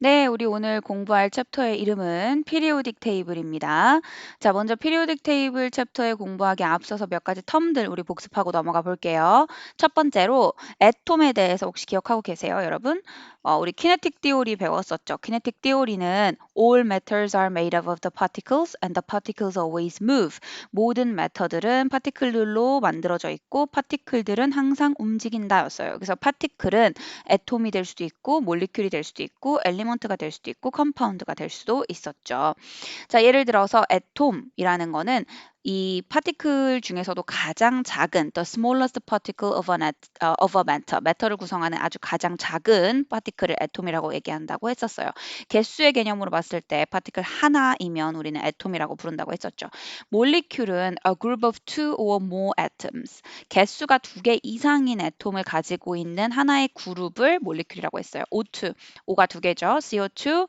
네, 우리 오늘 공부할 챕터의 이름은 피리오딕 테이블입니다. 자, 먼저 피리오딕 테이블 챕터에 공부하기 앞서서 몇 가지 텀들 우리 복습하고 넘어가 볼게요. 첫 번째로 애톰에 대해서 혹시 기억하고 계세요, 여러분? 우리 키네틱 디오리 배웠었죠. 키네틱 디오리는 all matters are made up of the particles and the particles always move. 모든 매터들은 파티클들로 만들어져 있고 파티클들은 항상 움직인다였어요. 그래서 파티클은 애톰이 될 수도 있고 몰리큘이 될 수도 있고 엘리먼트가 될 수도 있고 컴파운드가 될 수도 있었죠. 자, 예를 들어서 애톰이라는 거는 이 파티클 중에서도 가장 작은 the smallest particle of a matter, matter를 구성하는 아주 가장 작은 파티클을 애톰이라고 얘기한다고 했었어요. 개수의 개념으로 봤을 때 파티클 하나이면 우리는 애톰이라고 부른다고 했었죠. 몰리큘은 a group of two or more atoms, 개수가 두 개 이상인 애톰을 가지고 있는 하나의 그룹을 몰리큘이라고 했어요. O2, O가 두 개죠. CO2,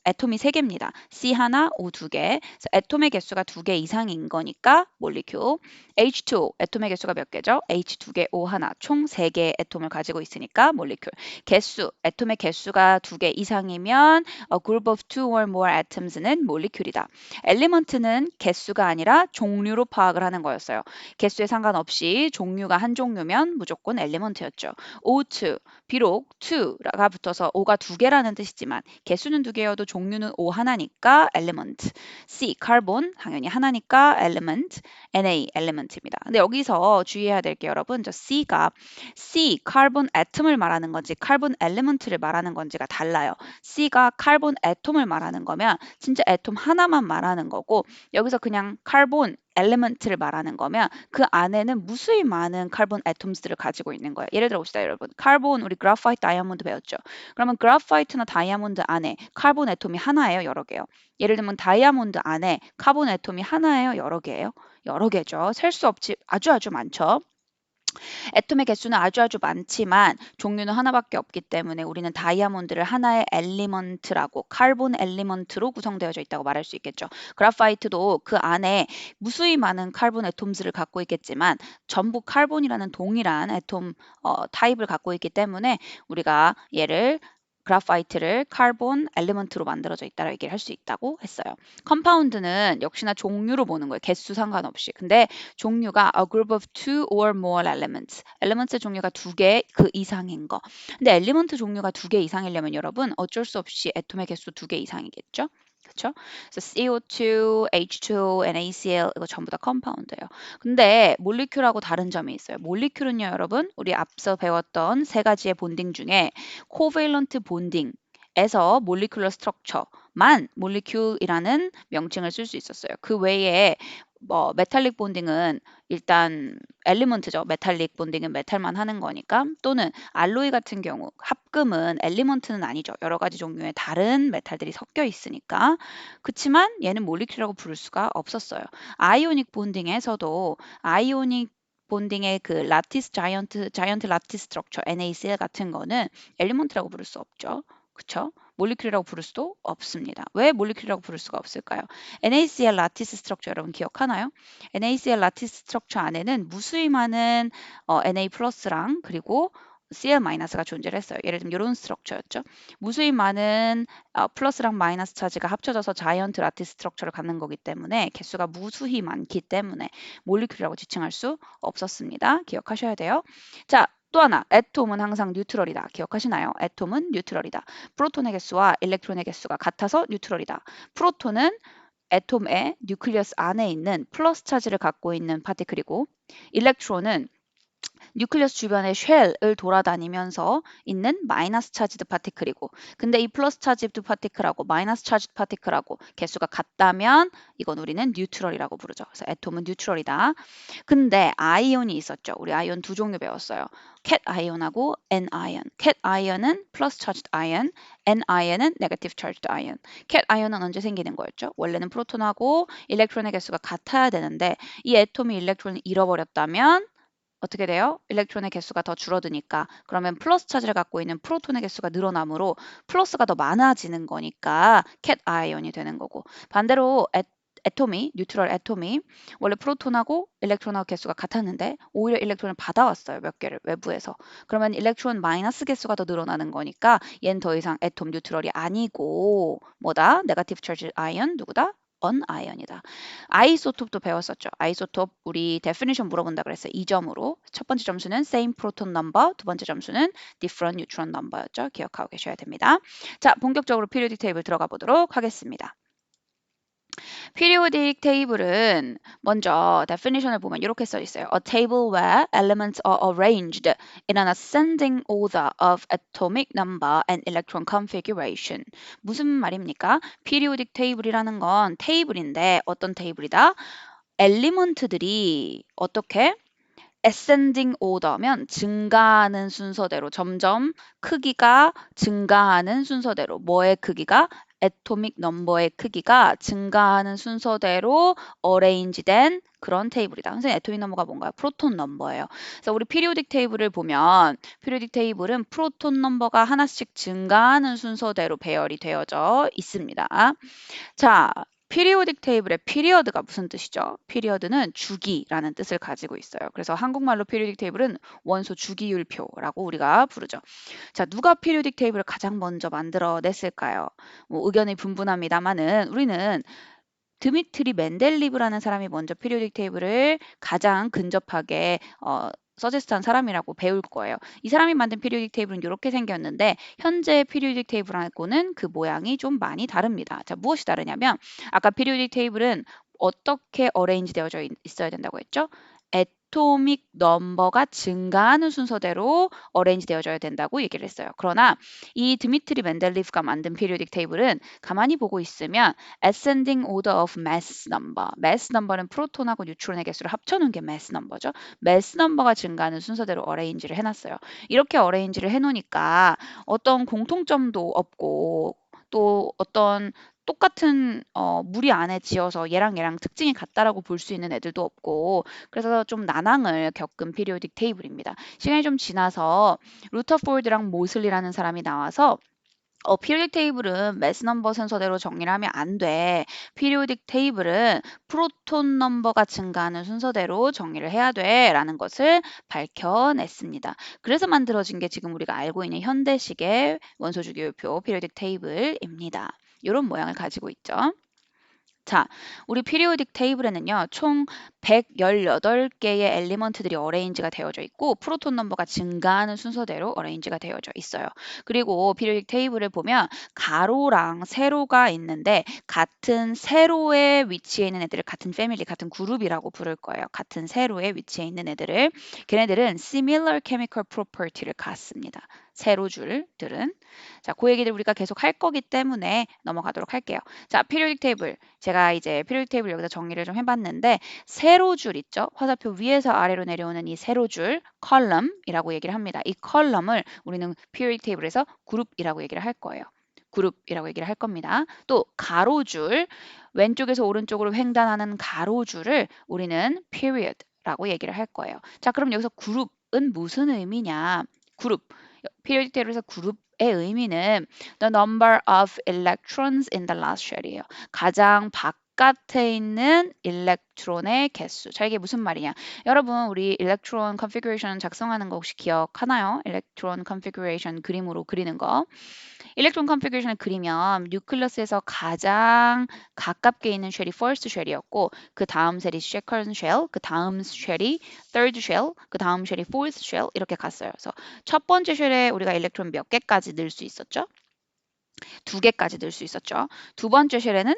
애톰이 세 개입니다. C 하나, O 두 개. 그래서 애톰의 개수가 두 개 이상인 거니까 몰리큘. H2O, 애톰의 개수가 몇 개죠? H 두 개, O 하나, 총 세 개의 애톰을 가지고 있으니까 몰리큘. 개수, 애톰의 개수가 두 개 이상이면 a group of two or more atoms는 몰리큘이다. 엘리먼트는 개수가 아니라 종류로 파악을 하는 거였어요. 개수에 상관없이 종류가 한 종류면 무조건 엘리먼트였죠. O2, 비록 2가 붙어서 O가 두 개라는 뜻이지만 개수는 두 개여도 종류는 O 하나니까 element. C, 카본 당연히 하나니까 element. Na, element입니다. 근데 여기서 주의해야 될 게 여러분, 저 C가 C, 카본 애톰을 말하는 건지 카본 엘리먼트를 말하는 건지가 달라요. C가 카본 애톰을 말하는 거면 진짜 애톰 하나만 말하는 거고 여기서 그냥 카본 엘리먼트를 말하는 거면 그 안에는 무수히 많은 카본 애톰스들을 가지고 있는 거예요. 예를 들어 봅시다, 여러분. 카본 우리 그래파이트 다이아몬드 배웠죠. 그러면 그래파이트나 다이아몬드 안에 카본 애톰이 하나예요, 여러 개요. 예를 들면 다이아몬드 안에 카본 애톰이 하나예요, 여러 개예요? 여러 개죠. 셀 수 없이 아주 아주 많죠. 애톰의 개수는 아주 아주 많지만 종류는 하나밖에 없기 때문에 우리는 다이아몬드를 하나의 엘리먼트라고 카본 엘리먼트로 구성되어져 있다고 말할 수 있겠죠. 그래파이트도 그 안에 무수히 많은 카본 애톰들을 갖고 있겠지만 전부 카본이라는 동일한 애톰 타입을 갖고 있기 때문에 우리가 얘를 그래파이트를 카본 엘리먼트로 만들어져 있다라고 얘기를 할 수 있다고 했어요. 컴파운드는 역시나 종류로 보는 거예요. 개수 상관없이. 근데 종류가 a group of two or more elements. 엘리먼트 종류가 두 개 그 이상인 거. 근데 엘리먼트 종류가 두 개 이상이려면 여러분 어쩔 수 없이 애톰의 개수 두 개 이상이겠죠? 그렇죠? 그래서 CO2, H2O, NaCl 이거 전부 다 컴파운드예요. 근데 몰리큘하고 다른 점이 있어요. 몰리큘은요, 여러분, 우리 앞서 배웠던 세 가지의 본딩 중에 코밸런트 본딩에서 몰리큘러 스트럭처만 몰리큘이라는 명칭을 쓸 수 있었어요. 그 외에 뭐 메탈릭 본딩은 일단 엘리먼트죠. 메탈릭 본딩은 메탈만 하는 거니까 또는 알로이 같은 경우 합금은 엘리먼트는 아니죠. 여러 가지 종류의 다른 메탈들이 섞여 있으니까. 그치만 얘는 몰리큘이라고 부를 수가 없었어요. 아이오닉 본딩에서도 아이오닉 본딩의 그 라티스 자이언트 라티스 스트럭처 NaCl 같은 거는 엘리먼트라고 부를 수 없죠. 그쵸? 몰리큘이라고 부를 수도 없습니다. 왜 몰리큘이라고 부를 수가 없을까요? NaCl 라티스 스트럭처 여러분 기억하나요? NaCl 라티스 스트럭처 안에는 무수히 많은 Na 플러스랑 그리고 Cl 마이너스가 존재를 했어요. 예를 들면 이런 스트럭처였죠. 무수히 많은 플러스랑 마이너스 차지가 합쳐져서 자이언트 라티스 스트럭처를 갖는 거기 때문에 개수가 무수히 많기 때문에 몰리큘이라고 지칭할 수 없었습니다. 기억하셔야 돼요. 자, 또 하나, 애톰은 항상 뉴트럴이다. 기억하시나요? 애톰은 뉴트럴이다. 프로톤의 개수와 일렉트론의 개수가 같아서 뉴트럴이다. 프로톤은 애톰의 뉴클리어스 안에 있는 플러스 차지를 갖고 있는 파티클이고 일렉트론은 뉴클리어스 주변의 쉘을 돌아다니면서 있는 마이너스 차지드 파티클이고 근데 이 플러스 차지드 파티클하고 마이너스 차지드 파티클하고 개수가 같다면 이건 우리는 뉴트럴이라고 부르죠. 그래서 애톰은 뉴트럴이다. 근데 아이온이 있었죠. 우리 아이온 두 종류 배웠어요. 캣 아이온하고 N 아이온. 캣 아이온은 플러스 차지드 아이온, N 아이온은 네거티브 차지드 아이온. 캣 아이온은 언제 생기는 거였죠? 원래는 프로톤하고 일렉트론의 개수가 같아야 되는데 이 애톰이 일렉트론을 잃어버렸다면 어떻게 돼요? 일렉트론의 개수가 더 줄어드니까 그러면 플러스 차지를 갖고 있는 프로톤의 개수가 늘어나므로 플러스가 더 많아지는 거니까 캣 아이온이 되는 거고 반대로 애톰이 뉴트럴 애톰이 원래 프로톤하고 일렉트론하고 개수가 같았는데 오히려 일렉트론을 받아왔어요. 몇 개를 외부에서. 그러면 일렉트론 마이너스 개수가 더 늘어나는 거니까 얘는 더 이상 애톰 뉴트럴이 아니고 뭐다? 네거티브 charge 아이언 누구다? 언아이언이다. 아이소톱도 배웠었죠. 아이소톱 우리 데피니션 물어본다 그랬어요. 2점으로. 첫 번째 점수는 same proton number, 두 번째 점수는 different neutron number였죠. 기억하고 계셔야 됩니다. 자, 본격적으로 periodic table 들어가 보도록 하겠습니다. periodic table은 먼저 definition을 보면 이렇게 써 있어요. A table where elements are arranged in an ascending order of atomic number and electron configuration. 무슨 말입니까? periodic table이라는 건 테이블인데 어떤 테이블이다? 엘리먼트들이 어떻게? ascending order면 증가하는 순서대로 점점 크기가 증가하는 순서대로 뭐의 크기가 atomic number의 크기가 증가하는 순서대로 arrange된 그런 테이블이다. 선생님 atomic number가 뭔가요? 프로톤 넘버예요. 그래서 우리 periodic table을 보면 periodic table은 프로톤 넘버가 하나씩 증가하는 순서대로 배열이 되어져 있습니다. 자, periodic table의 period가 무슨 뜻이죠? period는 주기라는 뜻을 가지고 있어요. 그래서 한국말로 periodic table은 원소 주기율표라고 우리가 부르죠. 자, 누가 periodic table을 가장 먼저 만들어냈을까요? 뭐 의견이 분분합니다만은 우리는 드미트리 멘델리브라는 사람이 먼저 periodic table을 가장 근접하게 서제스트한 사람이라고 배울 거예요. 이 사람이 만든 periodic table은 이렇게 생겼는데 현재 periodic table하고는 그 모양이 좀 많이 다릅니다. 자, 무엇이 다르냐면 아까 periodic table은 어떻게 arrange 되어져 있어야 된다고 했죠? 애토믹 넘버가 증가하는 순서대로 어레인지 되어져야 된다고 얘기를 했어요. 그러나 이 드미트리 멘델리프가 만든 periodic table은 가만히 보고 있으면 ascending order of mass number. mass number는 프로톤하고 뉴트론의 개수를 합쳐놓은 게 mass number죠. mass number가 증가하는 순서대로 어레인지를 해놨어요. 이렇게 어레인지를 해놓으니까 어떤 공통점도 없고 또 어떤 똑같은 무리 안에 지어서 얘랑 특징이 같다라고 볼 수 있는 애들도 없고 그래서 좀 난항을 겪은 periodic table입니다. 시간이 좀 지나서 루터포드랑 모슬리라는 사람이 나와서 periodic table은 mass number 순서대로 정리를 하면 안 돼. periodic table은 프로톤 넘버가 증가하는 순서대로 정리를 해야 돼. 라는 것을 밝혀냈습니다. 그래서 만들어진 게 지금 우리가 알고 있는 현대식의 원소주기율표 periodic table입니다. 이런 모양을 가지고 있죠. 자, 우리 periodic table에는요, 총 118개의 엘리먼트들이 어레인지가 되어져 있고, 프로톤 넘버가 증가하는 순서대로 어레인지가 되어져 있어요. 그리고 periodic table을 보면 가로랑 세로가 있는데, 같은 세로에 위치해 있는 애들을 같은 패밀리, 같은 그룹이라고 부를 거예요. 같은 세로에 위치해 있는 애들을. 걔네들은 similar chemical property를 갖습니다. 세로줄들은. 자, 그 얘기를 우리가 계속 할 거기 때문에 넘어가도록 할게요. 자, periodic table. 제가 이제 periodic table 여기서 정리를 좀 해봤는데 세로줄 있죠? 화살표 위에서 아래로 내려오는 이 세로줄 컬럼이라고 얘기를 합니다. 이 컬럼을 우리는 periodic table에서 그룹이라고 얘기를 할 거예요. 그룹이라고 얘기를 할 겁니다. 또 가로줄 왼쪽에서 오른쪽으로 횡단하는 가로줄을 우리는 period라고 얘기를 할 거예요. 자, 그럼 여기서 그룹은 무슨 의미냐? 그룹 periodic table에서 그룹의 의미는 the number of electrons in the last shell이에요. 가장 바깥에 있는 일렉트론의 개수. 자, 이게 무슨 말이냐? 여러분, 우리 일렉트론 컨피규레이션 작성하는 거 혹시 기억하나요? 일렉트론 컨피규레이션 그림으로 그리는 거. 일렉트론 컨피규레이션을 그리면 뉴클리어스에서 가장 가깝게 있는 쉘이 first 쉘이었고 그 다음 쉘이 second 쉘, 그 다음 쉘이 third 쉘, 그 다음 쉘이 fourth 쉘 이렇게 갔어요. 그래서 첫 번째 쉘에 우리가 일렉트론 몇 개까지 넣을 수 있었죠? 2개까지 넣을 수 있었죠. 두 번째 쉘에는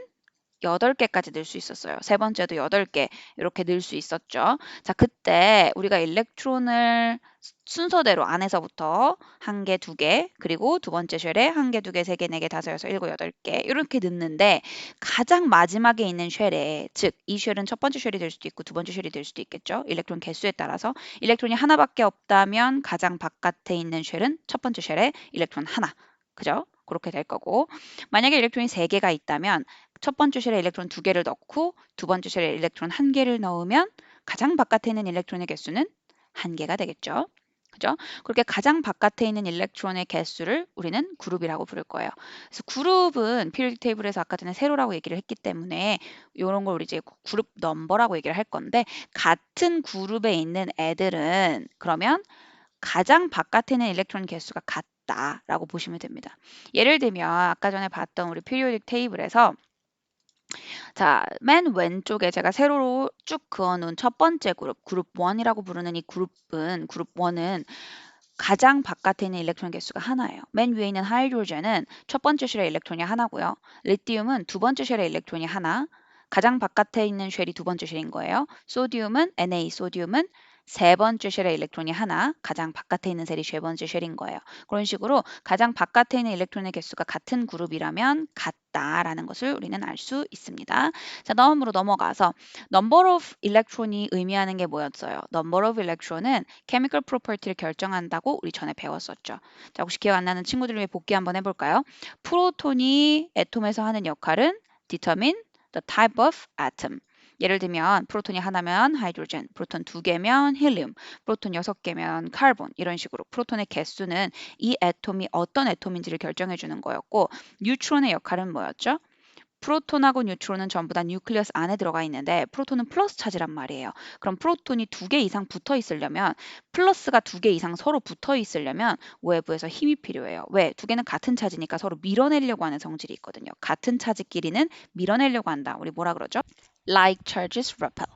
8개까지 넣을 수 있었어요. 세 번째도 8개 이렇게 넣을 수 있었죠. 자, 그때 우리가 일렉트론을 순서대로 안에서부터 1개, 2개, 그리고 두 번째 쉘에 1개, 2개, 3개, 4개, 5, 6, 7, 8개 이렇게 넣는데 가장 마지막에 있는 쉘에 즉 이 쉘은 첫 번째 쉘이 될 수도 있고 두 번째 쉘이 될 수도 있겠죠. 일렉트론 개수에 따라서 일렉트론이 하나밖에 없다면 가장 바깥에 있는 쉘은 첫 번째 쉘에 일렉트론 하나. 그죠? 그렇게 될 거고 만약에 일렉트론이 3개가 있다면 첫 번째 쉘에 일렉트론 2개를 넣고 두 번째 쉘에 일렉트론 1개를 넣으면 가장 바깥에 있는 일렉트론의 개수는 1개가 되겠죠. 그죠? 그렇게 가장 바깥에 있는 일렉트론의 개수를 우리는 그룹이라고 부를 거예요. 그래서 그룹은 피리오딕 테이블에서 아까 전에 세로라고 얘기를 했기 때문에 이런 걸 우리 이제 그룹 넘버라고 얘기를 할 건데 같은 그룹에 있는 애들은 그러면 가장 바깥에 있는 일렉트론 개수가 같다라고 보시면 됩니다. 예를 들면 아까 전에 봤던 우리 피리오딕 테이블에서 자, 맨 왼쪽에 제가 세로로 쭉 그어놓은 첫 번째 그룹 1이라고 부르는 이 그룹 1은 가장 바깥에 있는 일렉트론 개수가 하나예요. 맨 위에 있는 하이드로젠은 첫 번째 쉘의 일렉트론이 하나고요. 리튬은 두 번째 쉘의 일렉트론이 하나. 가장 바깥에 있는 쉘이 두 번째 쉘인 거예요. 소디움은 소디움은 세 번째 쉘의 일렉트론이 하나, 가장 바깥에 있는 셀이 세 번째 쉘인 거예요. 그런 식으로 가장 바깥에 있는 일렉트론의 개수가 같은 그룹이라면 같다라는 것을 우리는 알 수 있습니다. 자, 다음으로 넘어가서 number of electron이 의미하는 게 뭐였어요? number of electron은 chemical property를 결정한다고 우리 전에 배웠었죠. 자, 혹시 기억 안 나는 친구들 위해 복기 한번 해볼까요? 프로톤이 애톰에서 하는 역할은 determine the type of atom. 예를 들면 프로톤이 하나면 하이드로젠, 프로톤 두 개면 헬륨, 프로톤 6개면 카본 이런 식으로 프로톤의 개수는 이 애톰이 어떤 애톰인지를 결정해 주는 거였고 뉴트론의 역할은 뭐였죠? 프로톤하고 뉴트론은 전부 다 뉴클리어스 안에 들어가 있는데 프로톤은 플러스 차지란 말이에요. 그럼 프로톤이 2개 이상 붙어 있으려면 플러스가 2개 이상 서로 붙어 있으려면 외부에서 힘이 필요해요. 왜? 2개는 같은 차지니까 서로 밀어내려고 하는 성질이 있거든요. 같은 차지끼리는 밀어내려고 한다. 우리 뭐라 그러죠? Like charges repel.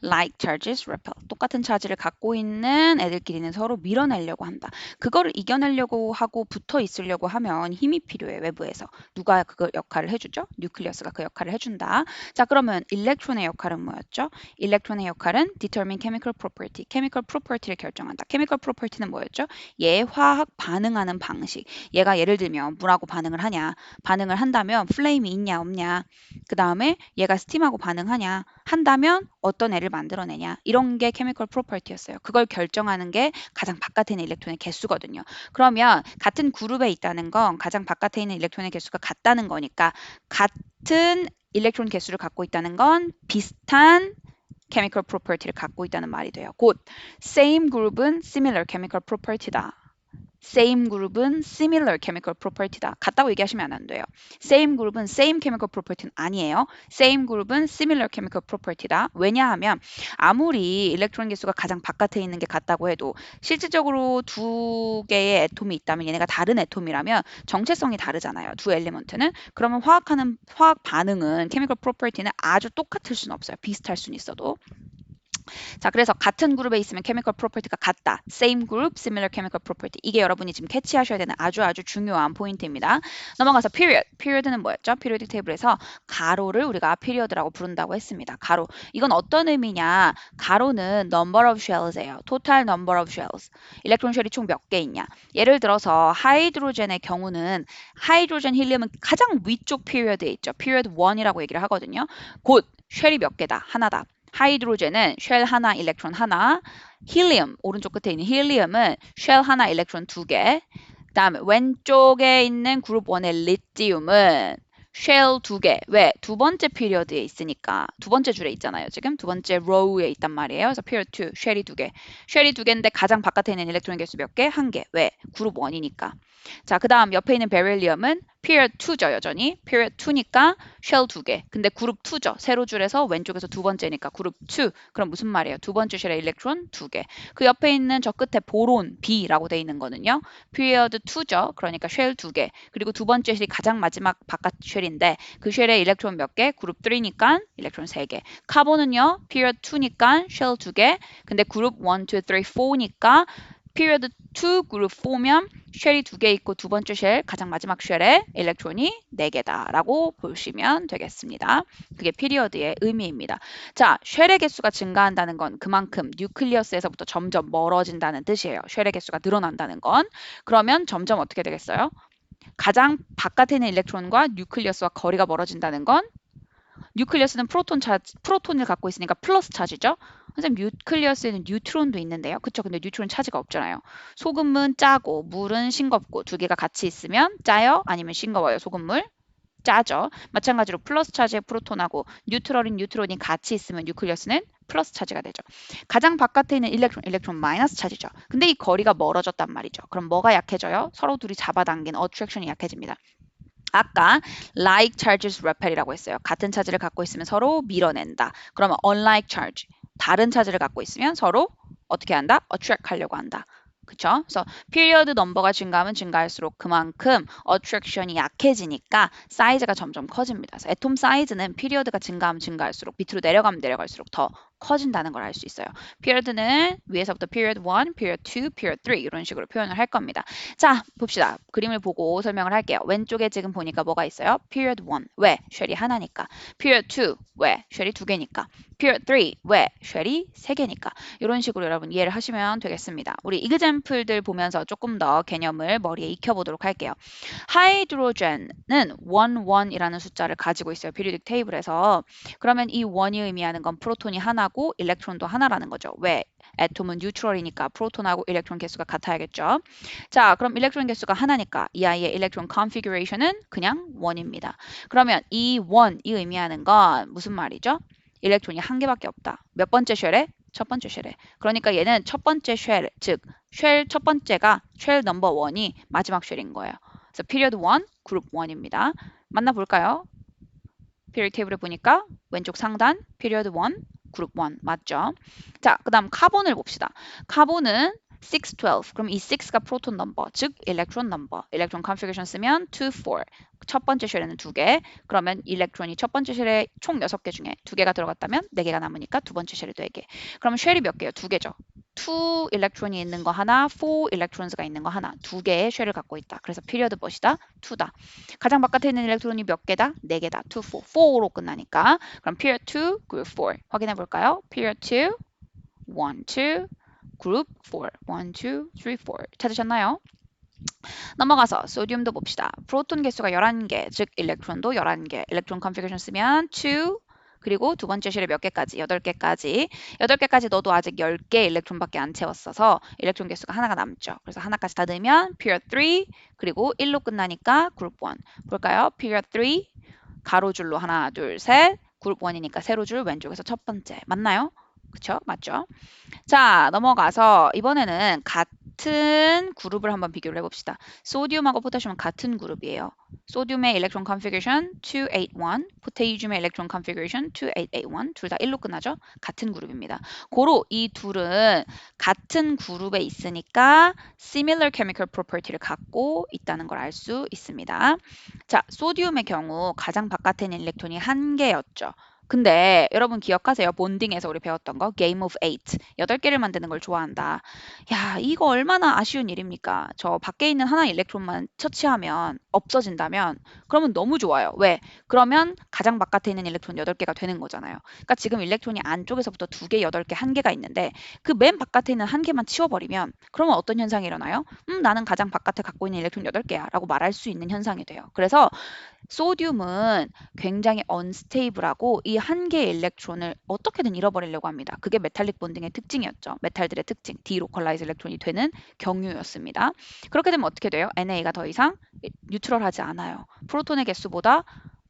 Like charges repel. 똑같은 차지를 갖고 있는 애들끼리는 서로 밀어내려고 한다. 그거를 이겨내려고 하고 붙어 있으려고 하면 힘이 필요해, 외부에서. 누가 그 역할을 해주죠? 뉴클리어스가 그 역할을 해준다. 자, 그러면 일렉트론의 역할은 뭐였죠? 일렉트론의 역할은 determine chemical property. chemical property를 결정한다. chemical property는 뭐였죠? 얘의 화학 반응하는 방식. 얘가 예를 들면 물하고 반응을 하냐? 반응을 한다면 플레임이 있냐 없냐? 그 다음에 얘가 스팀하고 반응하냐? 한다면 어떤 애를 만들어내냐 이런 게 케미컬 프로퍼티였어요. 그걸 결정하는 게 가장 바깥에 있는 일렉트론의 개수거든요. 그러면 같은 그룹에 있다는 건 가장 바깥에 있는 일렉트론의 개수가 같다는 거니까 같은 일렉트론 개수를 갖고 있다는 건 비슷한 chemical property를 갖고 있다는 말이 돼요. 곧 same 그룹은 similar chemical property다. same 그룹은 similar chemical property다. 같다고 얘기하시면 안 돼요. same 그룹은 same chemical property는 아니에요. same 그룹은 similar chemical property다. 왜냐하면 아무리 일렉트론 개수가 가장 바깥에 있는 게 같다고 해도 실질적으로 두 개의 애톰이 있다면 얘네가 다른 애톰이라면 정체성이 다르잖아요. 두 엘리먼트는. 그러면 화학 반응은 chemical property는 아주 똑같을 수는 없어요. 비슷할 수는 있어도. 자, 그래서 같은 그룹에 있으면 chemical property가 같다. same group, similar chemical property. 이게 여러분이 지금 캐치하셔야 되는 아주 중요한 포인트입니다. 넘어가서 period. period는 뭐였죠? periodic table에서 가로를 우리가 period라고 부른다고 했습니다. 가로. 이건 어떤 의미냐? 가로는 number of shells예요. total number of shells. 일렉트론 쉘이 총 몇 개 있냐? 예를 들어서 하이드로젠의 경우는 하이드로젠 힐륨은 가장 위쪽 period에 있죠. period 1이라고 얘기를 하거든요. 곧 쉘이 몇 개다? 하나다. 하이드로젠은 쉘 하나, 일렉트론 하나, 힐리움, 오른쪽 끝에 있는 힐리움은 쉘 하나, 일렉트론 두 개, 그 다음에 왼쪽에 있는 그룹 1의 리튬은 쉘 두 개. 왜? 두 번째 피리어드에 있으니까. 두 번째 줄에 있잖아요. 지금 두 번째 로우에 있단 말이에요. 그래서 피리어드 2, 쉘이 두 개. 쉘이 두 개인데 가장 바깥에 있는 일렉트론 개수 몇 개? 한 개. 왜? 그룹 1이니까. 자, 그 다음 옆에 있는 베릴리움은 period 2죠, 여전히. period 2니까 쉘 두 개. 근데 그룹 2죠. 세로 줄에서 왼쪽에서 두 번째니까 그룹 2. 그럼 무슨 말이에요? 두 번째 쉘의 일렉트론 두 개. 그 옆에 있는 저 끝에 보론 B라고 돼 있는 거는요. period 2죠. 그러니까 쉘 두 개. 그리고 두 번째 쉘이 가장 마지막 바깥 쉘인데 그 쉘의 일렉트론 몇 개? 그룹 3니까 일렉트론 세 개. 카본은요. period 2니까 쉘 두 개. 근데 그룹 1, 2, 3, 4니까 period 2 그룹 4면 쉘이 두 개 있고 두 번째 쉘, 가장 마지막 쉘에 일렉트론이 4개다라고 보시면 되겠습니다. 그게 피리어드의 의미입니다. 자, 쉘의 개수가 증가한다는 건 그만큼 뉴클리어스에서부터 점점 멀어진다는 뜻이에요. 쉘의 개수가 늘어난다는 건. 그러면 점점 어떻게 되겠어요? 가장 바깥에 있는 일렉트론과 뉴클리어스와 거리가 멀어진다는 건 뉴클리어스는 프로톤을 갖고 있으니까 플러스 차지죠. 선생님, 뉴클리어스에는 뉴트론도 있는데요. 그쵸? 근데 뉴트론 차지가 없잖아요. 소금은 짜고 물은 싱겁고 두 개가 같이 있으면 짜요? 아니면 싱거워요? 소금물? 짜죠. 마찬가지로 플러스 차지의 프로톤하고 뉴트럴인 뉴트론이 같이 있으면 뉴클리어스는 플러스 차지가 되죠. 가장 바깥에 있는 일렉트론 마이너스 차지죠. 근데 이 거리가 멀어졌단 말이죠. 그럼 뭐가 약해져요? 서로 둘이 잡아당긴 어트랙션이 약해집니다. 아까 like charges repel이라고 했어요. 같은 차지를 갖고 있으면 서로 밀어낸다. 그러면 unlike charge, 다른 차지를 갖고 있으면 서로 어떻게 한다? attract 하려고 한다. 그쵸? 그래서 period 넘버가 증가하면 증가할수록 그만큼 attraction이 약해지니까 사이즈가 점점 커집니다. 그래서 애톰 사이즈는 period가 증가하면 증가할수록 밑으로 내려가면 내려갈수록 더 커진다는 걸 알 수 있어요. period는 위에서부터 period 1, period 2, period 3 이런 식으로 표현을 할 겁니다. 자, 봅시다. 그림을 보고 설명을 할게요. 왼쪽에 지금 보니까 뭐가 있어요? period 1. 왜? 쉘이 하나니까. period 2. 왜? 쉘이 두 개니까. period 3. 왜? 쉘이 세 개니까. 이런 식으로 여러분 이해를 하시면 되겠습니다. 우리 이그젬플들 보면서 조금 더 개념을 머리에 익혀보도록 할게요. 하이드로젠은 1이라는 숫자를 가지고 있어요. periodic table에서. 그러면 이 1이 의미하는 건 프로톤이 하나고 일렉트론도 하나라는 거죠. 왜? 애톰은 뉴트럴이니까 프로톤하고 일렉트론 개수가 같아야겠죠. 자, 그럼 일렉트론 개수가 하나니까 이 아이의 일렉트론 컨피규레이션은 그냥 1입니다. 그러면 이 1이 의미하는 건 무슨 말이죠? 일렉트론이 한 개밖에 없다. 몇 번째 쉘에? 첫 번째 쉘에. 그러니까 얘는 첫 번째 쉘, 즉 쉘 첫 번째가 쉘 넘버 1이 마지막 쉘인 거예요. 그래서 period 1, 그룹 1입니다. 만나볼까요? period 테이블에 보니까 왼쪽 상단 period 1, 그룹 1 맞죠? 자, 그 다음 카본을 봅시다. 카본은 6, 12. 그럼 이 6가 프로톤 넘버, 즉 일렉트론 넘버. 일렉트론 컨피그레이션 쓰면 2, 4. 첫 번째 쉘에는 2개. 그러면 일렉트론이 첫 번째 쉘에 총 6개 중에 2개가 들어갔다면 4개가 남으니까 두 번째 쉘에 4개. 그럼 쉘이 몇 개예요? 2개죠. 2 일렉트론이 있는 거 하나, 4 일렉트론스가 있는 거 하나. 2개의 쉘을 갖고 있다. 그래서 피리어드 멋이다. 2다. 가장 바깥에 있는 일렉트론이 몇 개다? 4개다. 2, 4. 4로 끝나니까. 그럼 period 2, group 4. 확인해 볼까요? period 2, 1, 2, group 4. 1, 2, 3, 4. 찾으셨나요? 넘어가서 소듐도 봅시다. 프로톤 개수가 11개, 즉 일렉트론도 11개. 일렉트론 컨피그레이션 쓰면 2, 그리고 두 번째 쉘에 몇 개까지? 8개까지. 8개까지 넣어도 아직 10개 일렉트론밖에 안 채웠어서 일렉트론 개수가 하나가 남죠. 그래서 하나까지 다 넣으면 period 3, 그리고 1로 끝나니까 group 1. 볼까요? period 3, 가로줄로 하나, 둘, 셋. 그룹 1이니까 세로줄 왼쪽에서 첫 번째. 맞나요? 그쵸? 맞죠? 자, 넘어가서 이번에는 같은 그룹을 한번 비교를 해봅시다. 소디움하고 포타슘은 같은 그룹이에요. 소디움의 일렉트론 컨피그레이션 281, 포테이슘의 일렉트론 컨피그레이션 2881, 둘 다 1로 끝나죠? 같은 그룹입니다. 고로 이 둘은 같은 그룹에 있으니까 similar chemical property를 갖고 있다는 걸 알 수 있습니다. 자, 소디움의 경우 가장 바깥에 있는 일렉트론이 한 개였죠. 근데 여러분 기억하세요? 본딩에서 우리 배웠던 거 Game of Eight 8개를 만드는 걸 좋아한다. 야, 이거 얼마나 아쉬운 일입니까? 저 밖에 있는 하나의 일렉트론만 처치하면 없어진다면 그러면 너무 좋아요. 왜? 그러면 가장 바깥에 있는 일렉트론 8개가 되는 거잖아요. 그러니까 지금 일렉트론이 안쪽에서부터 2개, 8개, 1개가 있는데 그 맨 바깥에 있는 한 개만 치워버리면 그러면 어떤 현상이 일어나요? 나는 가장 바깥에 갖고 있는 일렉트론 8개야 라고 말할 수 있는 현상이 돼요. 그래서 소듐은 굉장히 언스테이블하고 이 한 개의 일렉트론을 어떻게든 잃어버리려고 합니다. 그게 메탈릭 본딩의 특징이었죠. 메탈들의 특징, 디로컬라이즈 일렉트론이 되는 경유였습니다. 그렇게 되면 어떻게 돼요? NA가 더 이상 뉴트럴하지 않아요. 프로톤의 개수보다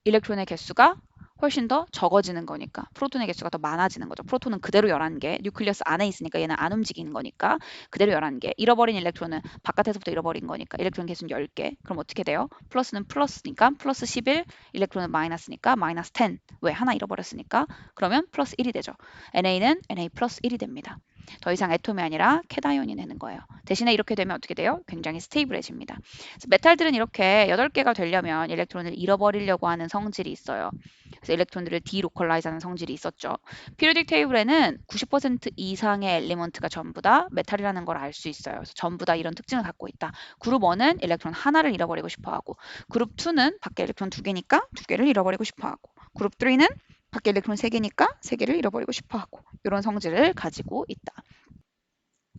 일렉트론의 개수가 훨씬 더 적어지는 거니까 프로톤의 개수가 더 많아지는 거죠. 프로톤은 그대로 11개, 뉴클리어스 안에 있으니까 얘는 안 움직이는 거니까 그대로 11개. 잃어버린 일렉트론은 바깥에서부터 잃어버린 거니까 일렉트론 개수는 10개. 그럼 어떻게 돼요? 플러스는 플러스니까 플러스 11, 일렉트론은 마이너스니까 마이너스 10. 왜? 하나 잃어버렸으니까. 그러면 플러스 1이 되죠. NA는 NA 플러스 1이 됩니다. 더 이상 애톰이 아니라 캐다이온이 되는 거예요. 대신에 이렇게 되면 어떻게 돼요? 굉장히 스테이블해집니다. 그래서 메탈들은 이렇게 8개가 되려면 일렉트론을 잃어버리려고 하는 성질이 있어요. 그래서 일렉트론들을 디로컬라이즈하는 성질이 있었죠. 피리오딕 테이블에는 90% 이상의 엘리먼트가 전부 다 메탈이라는 걸 알 수 있어요. 그래서 전부 다 이런 특징을 갖고 있다. 그룹 1은 일렉트론 하나를 잃어버리고 싶어하고 그룹 2는 밖에 일렉트론 2개니까 2개를 잃어버리고 싶어하고 그룹 3는 밖에 일렉트론 3개니까 3개를 잃어버리고 싶어하고 이런 성질을 가지고 있다.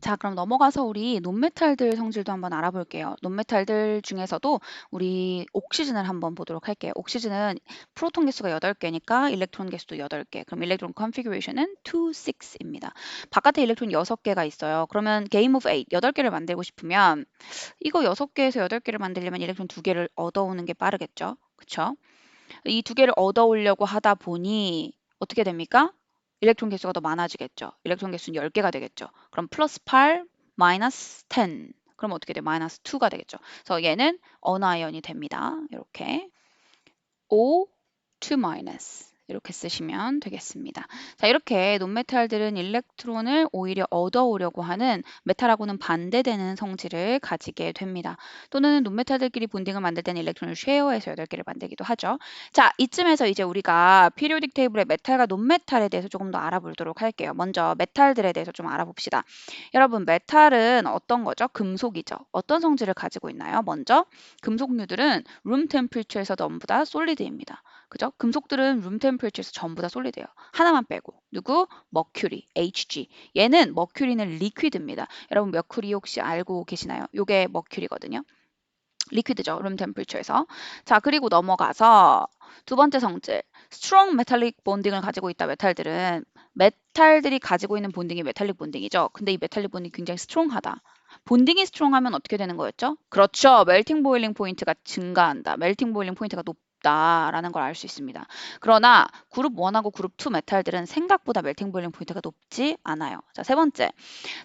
자, 그럼 넘어가서 우리 논메탈들 성질도 한번 알아볼게요. 논메탈들 중에서도 우리 옥시즌을 한번 보도록 할게요. 옥시즌은 프로톤 개수가 8개니까 일렉트론 개수도 8개. 그럼 일렉트론 컨피규레이션은 2, 6입니다. 바깥에 일렉트론 6개가 있어요. 그러면 게임 오브 8, 8개를 만들고 싶으면 이거 6개에서 8개를 만들려면 일렉트론 2개를 얻어오는 게 빠르겠죠. 그쵸? 이 2개를 얻어오려고 하다 보니 어떻게 됩니까? 일렉트론 개수가 더 많아지겠죠. 일렉트론 개수는 10개가 되겠죠. 그럼 플러스 8, 마이너스 10. 그럼 어떻게 돼요? 마이너스 2가 되겠죠. 그래서 얘는 어나이언이 됩니다. 이렇게. O, 2 마이너스. 이렇게 쓰시면 되겠습니다. 자, 이렇게 논메탈들은 일렉트론을 오히려 얻어오려고 하는 메탈하고는 반대되는 성질을 가지게 됩니다. 또는 논메탈들끼리 본딩을 만들 때는 일렉트론을 쉐어해서 8개를 만들기도 하죠. 자, 이쯤에서 이제 우리가 피리오딕 테이블의 메탈과 논메탈에 대해서 조금 더 알아보도록 할게요. 먼저 메탈들에 대해서 좀 알아봅시다. 여러분, 메탈은 어떤 거죠? 금속이죠. 어떤 성질을 가지고 있나요? 먼저 금속류들은 룸 템퍼처에서 전부 다 솔리드입니다. 그죠? 금속들은 룸 템퍼처에서 전부 다 솔리드예요. 하나만 빼고. 누구? 머큐리, Hg. 얘는 머큐리는 리퀴드입니다. 여러분 머큐리 혹시 알고 계시나요? 요게 머큐리거든요. 리퀴드죠. 룸 템퍼처에서. 자, 그리고 넘어가서 두 번째 성질. 스트롱 메탈릭 본딩을 가지고 있다 메탈들은 메탈들이 가지고 있는 본딩이 메탈릭 본딩이죠. 근데 이 메탈릭 본딩이 굉장히 스트롱하다. 본딩이 스트롱하면 어떻게 되는 거였죠? 그렇죠. 멜팅 보일링 포인트가 증가한다. 멜팅 보일링 포인트가 높다라는 걸 알 수 있습니다. 그러나 그룹 1하고 그룹 2 메탈들은 생각보다 멜팅 보일링 포인트가 높지 않아요. 자, 세 번째.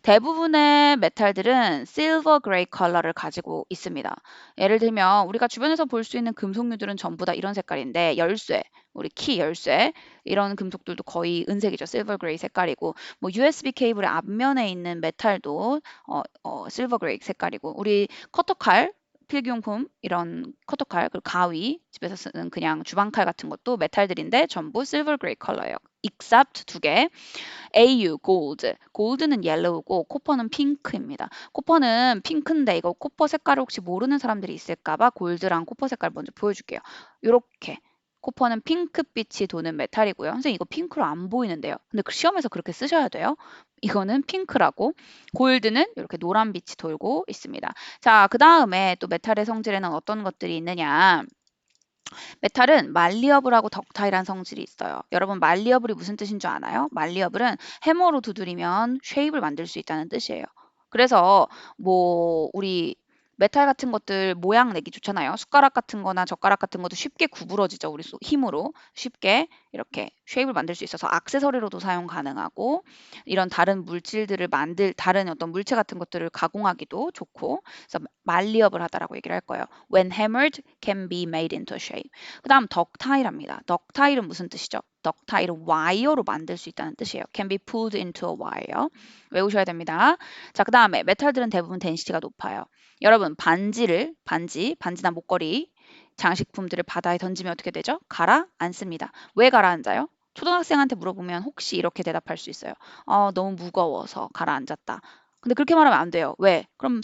대부분의 메탈들은 실버 그레이 컬러를 가지고 있습니다. 예를 들면 우리가 주변에서 볼 수 있는 금속류들은 전부 다 이런 색깔인데 열쇠, 우리 키 열쇠 이런 금속들도 거의 은색이죠. 실버 그레이 색깔이고 뭐 USB 케이블의 앞면에 있는 메탈도 실버 그레이 색깔이고 우리 커터칼 필기용품 이런 커터칼 그리고 가위 집에서 쓰는 그냥 주방칼 같은 것도 메탈들인데 전부 실버 그레이 컬러예요. except 2개. AU, 골드. 골드는 옐로우고 코퍼는 핑크입니다. 코퍼는 핑크인데 이거 코퍼 색깔을 혹시 모르는 사람들이 있을까봐 골드랑 코퍼 색깔 먼저 보여줄게요. 요렇게. 코퍼는 핑크빛이 도는 메탈이고요. 선생님 이거 핑크로 안 보이는데요. 근데 그 시험에서 그렇게 쓰셔야 돼요. 이거는 핑크라고. 골드는 이렇게 노란빛이 돌고 있습니다. 자, 그 다음에 또 메탈의 성질에는 어떤 것들이 있느냐. 메탈은 말리어블하고 덕타일한 성질이 있어요. 여러분 말리어블이 무슨 뜻인 줄 아나요? 말리어블은 해머로 두드리면 쉐입을 만들 수 있다는 뜻이에요. 그래서 뭐 우리 메탈 같은 것들 모양 내기 좋잖아요. 숟가락 같은 거나 젓가락 같은 것도 쉽게 구부러지죠. 우리 힘으로 쉽게 이렇게 쉐입을 만들 수 있어서 액세서리로도 사용 가능하고 이런 다른 물질들을 다른 어떤 물체 같은 것들을 가공하기도 좋고 그래서 말리어블 하다라고 얘기를 할 거예요. When hammered can be made into a shape. 그 다음 덕타일합니다. 덕타일은 무슨 뜻이죠? 덕타일은 와이어로 만들 수 있다는 뜻이에요. Can be pulled into a wire. 외우셔야 됩니다. 자, 그 다음에 메탈들은 대부분 덴시티가 높아요. 여러분 반지나 목걸이, 장식품들을 바다에 던지면 어떻게 되죠? 가라앉습니다. 왜 가라앉아요? 초등학생한테 물어보면 혹시 이렇게 대답할 수 있어요. 너무 무거워서 가라앉았다. 근데 그렇게 말하면 안 돼요. 왜? 그럼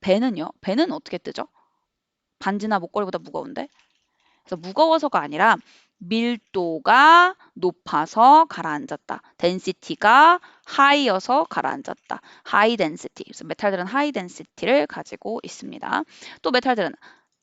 배는요? 배는 어떻게 뜨죠? 반지나 목걸이보다 무거운데? 그래서 무거워서가 아니라 밀도가 높아서 가라앉았다. density가 high여서 가라앉았다. high density. 그래서 메탈들은 high density를 가지고 있습니다. 또 메탈들은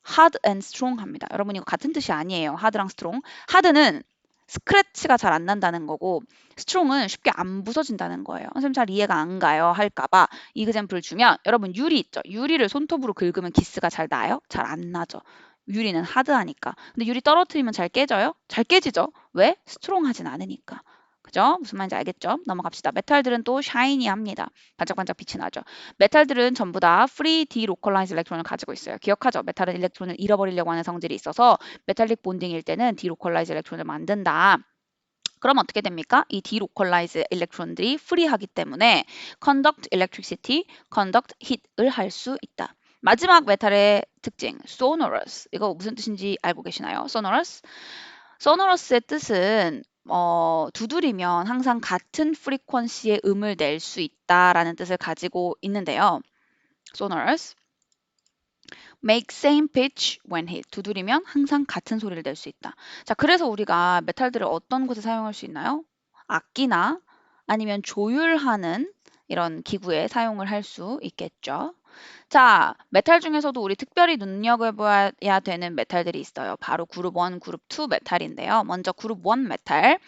hard and strong 합니다. 여러분 이거 같은 뜻이 아니에요. hard랑 strong. hard는 스크래치가 잘 안 난다는 거고 strong은 쉽게 안 부서진다는 거예요. 선생님 잘 이해가 안 가요 할까봐 이 example을 주면 여러분 유리 있죠. 유리를 손톱으로 긁으면 기스가 잘 나요? 잘 안 나죠. 유리는 하드하니까. 근데 유리 떨어뜨리면 잘 깨져요? 잘 깨지죠? 왜? 스트롱하진 않으니까. 그죠? 무슨 말인지 알겠죠? 넘어갑시다. 메탈들은 또 샤이니합니다. 반짝반짝 빛이 나죠. 메탈들은 전부 다 free delocalized electron을 가지고 있어요. 기억하죠? 메탈은 일렉트론을 잃어버리려고 하는 성질이 있어서 메탈릭 본딩일 때는 delocalized electron을 만든다. 그럼 어떻게 됩니까? 이 delocalized electron들이 free하기 때문에 conduct electricity, conduct heat을 할 수 있다. 마지막 메탈의 특징, sonorous. 이거 무슨 뜻인지 알고 계시나요? sonorous. sonorous의 뜻은 두드리면 항상 같은 프리퀀시의 음을 낼 수 있다라는 뜻을 가지고 있는데요. sonorous. make same pitch when hit. 두드리면 항상 같은 소리를 낼 수 있다. 자, 그래서 우리가 메탈들을 어떤 곳에 사용할 수 있나요? 악기나 아니면 조율하는 이런 기구에 사용을 할 수 있겠죠. 자, 메탈 중에서도 우리 특별히 눈여겨봐야 되는 메탈들이 있어요. 바로 그룹 1, 그룹 2 메탈인데요. 먼저 그룹 1 메탈.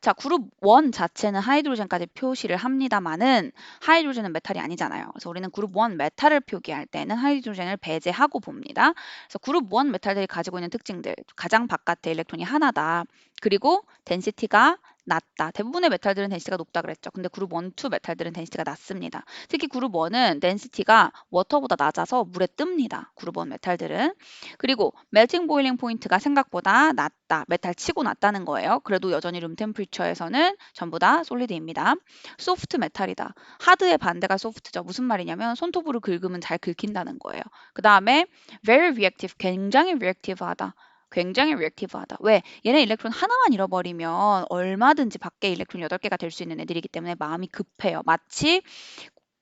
자, 그룹 1 자체는 하이드로젠까지 표시를 합니다만은 하이드로젠은 메탈이 아니잖아요. 그래서 우리는 그룹 1 메탈을 표기할 때는 하이드로젠을 배제하고 봅니다. 그래서 그룹 1 메탈들이 가지고 있는 특징들. 가장 바깥에 일렉트론이 하나다. 그리고 덴시티가 낮다. 대부분의 메탈들은 덴시티가 높다 그랬죠. 근데 그룹 1, 2 메탈들은 덴시티가 낮습니다. 특히 그룹 1은 덴시티가 워터보다 낮아서 물에 뜹니다. 그룹 1 메탈들은. 그리고 멜팅 보일링 포인트가 생각보다 낮다. 메탈 치고 낮다는 거예요. 그래도 여전히 룸 템퍼리처에서는 전부 다 솔리드입니다. 소프트 메탈이다. 하드의 반대가 소프트죠. 무슨 말이냐면 손톱으로 긁으면 잘 긁힌다는 거예요. 그 다음에 very reactive, 굉장히 reactive하다. 굉장히 리액티브하다. 왜? 얘네 일렉트론 하나만 잃어버리면 얼마든지 밖에 일렉트론 8개가 될 수 있는 애들이기 때문에 마음이 급해요. 마치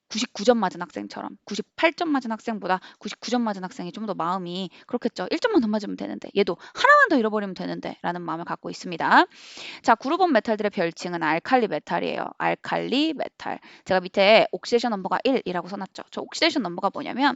99점 맞은 학생처럼 98점 맞은 학생보다 99점 맞은 학생이 좀 더 마음이 그렇겠죠. 1점만 더 맞으면 되는데 얘도 하나만 더 잃어버리면 되는데 라는 마음을 갖고 있습니다. 자, 그룹 1 메탈들의 별칭은 알칼리 메탈이에요. 알칼리 메탈. 제가 밑에 옥시데이션 넘버가 1이라고 써놨죠. 저 옥시데이션 넘버가 뭐냐면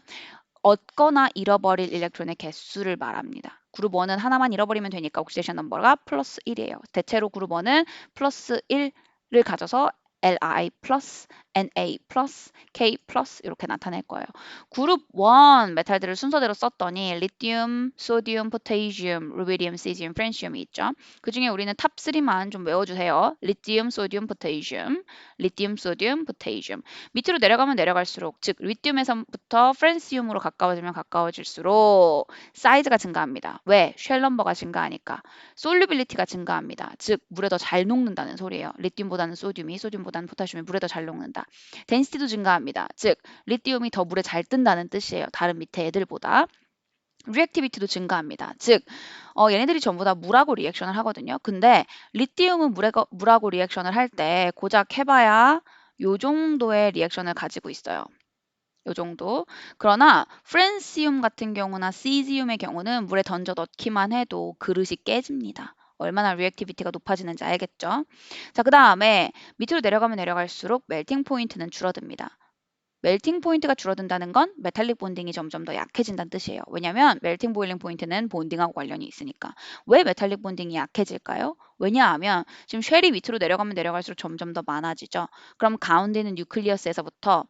얻거나 잃어버릴 일렉트론의 개수를 말합니다. 그룹 1은 하나만 잃어버리면 되니까 옥시데이션 넘버가 플러스 1이에요. 대체로 그룹 1은 플러스 1을 가져서 Li 플러스, Na 플러스, K 플러스 이렇게 나타낼 거예요. 그룹 1 메탈들을 순서대로 썼더니 리튬, 소디움, 포테시움, 루비디움, 시지움, 프렌시움이 있죠. 그 중에 우리는 탑 3만 좀 외워주세요. 리튬, 소디움, 포테시움, 리튬, 소디움, 포테시움. 밑으로 내려가면 내려갈수록 즉 리튬에서부터 프렌시움으로 가까워지면 가까워질수록 사이즈가 증가합니다. 왜? 쉘 넘버가 증가하니까. 솔루빌리티가 증가합니다. 즉 물에 더 잘 녹는다는 소리예요. 리튬보다는 소듐이, 소듐보다는 포타슘이 물에 더 잘 녹는다. 덴시티도 증가합니다. 즉 리튬이 더 물에 잘 뜬다는 뜻이에요. 다른 밑에 애들보다. 리액티비티도 증가합니다. 즉 얘네들이 전부 다 물하고 리액션을 하거든요. 근데 리튬은 물하고 리액션을 할 때 고작 해봐야 요 정도의 리액션을 가지고 있어요. 요 정도. 그러나 프렌시움 같은 경우나 시지움의 경우는 물에 던져 넣기만 해도 그릇이 깨집니다. 얼마나 리액티비티가 높아지는지 알겠죠? 자, 그 다음에 밑으로 내려가면 내려갈수록 멜팅 포인트는 줄어듭니다. 멜팅 포인트가 줄어든다는 건 메탈릭 본딩이 점점 더 약해진다는 뜻이에요. 왜냐하면 멜팅 보일링 포인트는 본딩하고 관련이 있으니까. 왜 메탈릭 본딩이 약해질까요? 왜냐하면 지금 쉘이 밑으로 내려가면 내려갈수록 점점 더 많아지죠. 그럼 가운데 있는 뉴클리어스에서부터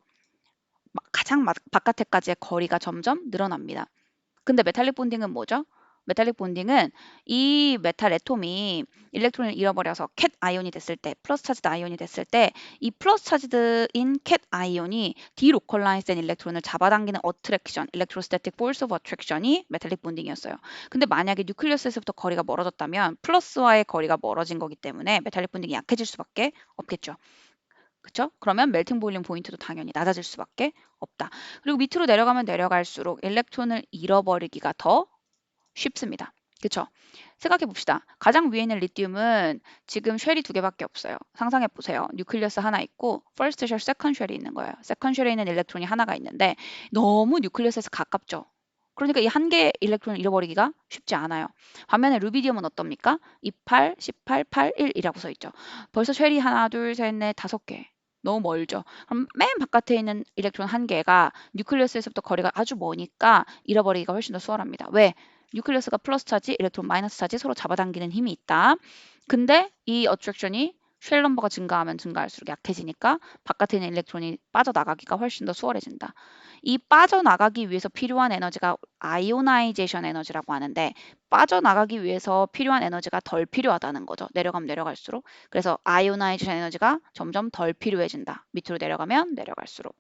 가장 바깥에까지의 거리가 점점 늘어납니다. 근데 메탈릭 본딩은 뭐죠? 메탈릭 본딩은 이 메탈 애톰이 일렉트론을 잃어버려서 캣 아이온이 됐을 때, 플러스 차지드 아이온이 됐을 때 이 플러스 차지드인 캣 아이온이 디로컬라이즈된 일렉트론을 잡아당기는 어트랙션, 일렉트로스태틱 포스 오브 어트랙션이 메탈릭 본딩이었어요. 근데 만약에 뉴클리어스에서부터 거리가 멀어졌다면 플러스와의 거리가 멀어진 거기 때문에 메탈릭 본딩이 약해질 수밖에 없겠죠. 그쵸? 그러면 멜팅 보일링 포인트도 당연히 낮아질 수밖에 없다. 그리고 밑으로 내려가면 내려갈수록 일렉트론을 잃어버리기가 더 쉽습니다. 그쵸? 생각해 봅시다. 가장 위에 있는 리튬은 지금 쉘이 2개밖에 없어요. 상상해 보세요. 뉴클리어스 하나 있고 퍼스트 쉘, 세컨 쉘이 있는 거예요. 세컨 쉘에 있는 일렉트론이 하나가 있는데 너무 뉴클리어스에서 가깝죠. 그러니까 이 한 개의 일렉트론을 잃어버리기가 쉽지 않아요. 반면에 루비디움은 어떻습니까? 28, 18, 8, 1이라고 써 있죠. 벌써 쉘이 하나, 둘, 셋, 넷, 5개. 너무 멀죠. 그럼 맨 바깥에 있는 일렉트론 한 개가 뉴클리어스에서부터 거리가 아주 머니까 잃어버리기가 훨씬 더 수월합니다. 왜? 뉴클리어스가 플러스 차지, 일렉트론 마이너스 차지 서로 잡아당기는 힘이 있다. 근데 이 어트랙션이 쉘 넘버가 증가하면 증가할수록 약해지니까 바깥에 있는 일렉트론이 빠져나가기가 훨씬 더 수월해진다. 이 빠져나가기 위해서 필요한 에너지가 아이오나이제이션 에너지라고 하는데 빠져나가기 위해서 필요한 에너지가 덜 필요하다는 거죠. 내려가면 내려갈수록. 그래서 아이오나이제이션 에너지가 점점 덜 필요해진다. 밑으로 내려가면 내려갈수록.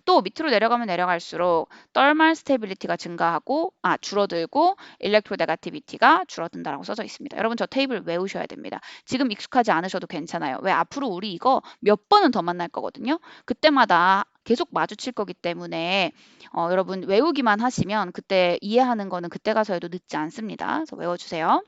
또 밑으로 내려가면 내려갈수록 thermal stability가 줄어들고 electronegativity가 줄어든다라고 써져 있습니다. 여러분 저 테이블 외우셔야 됩니다. 지금 익숙하지 않으셔도 괜찮아요. 왜? 앞으로 우리 이거 몇 번은 더 만날 거거든요. 그때마다 계속 마주칠 거기 때문에 여러분 외우기만 하시면 그때 이해하는 거는 그때 가서 해도 늦지 않습니다. 그래서 외워주세요.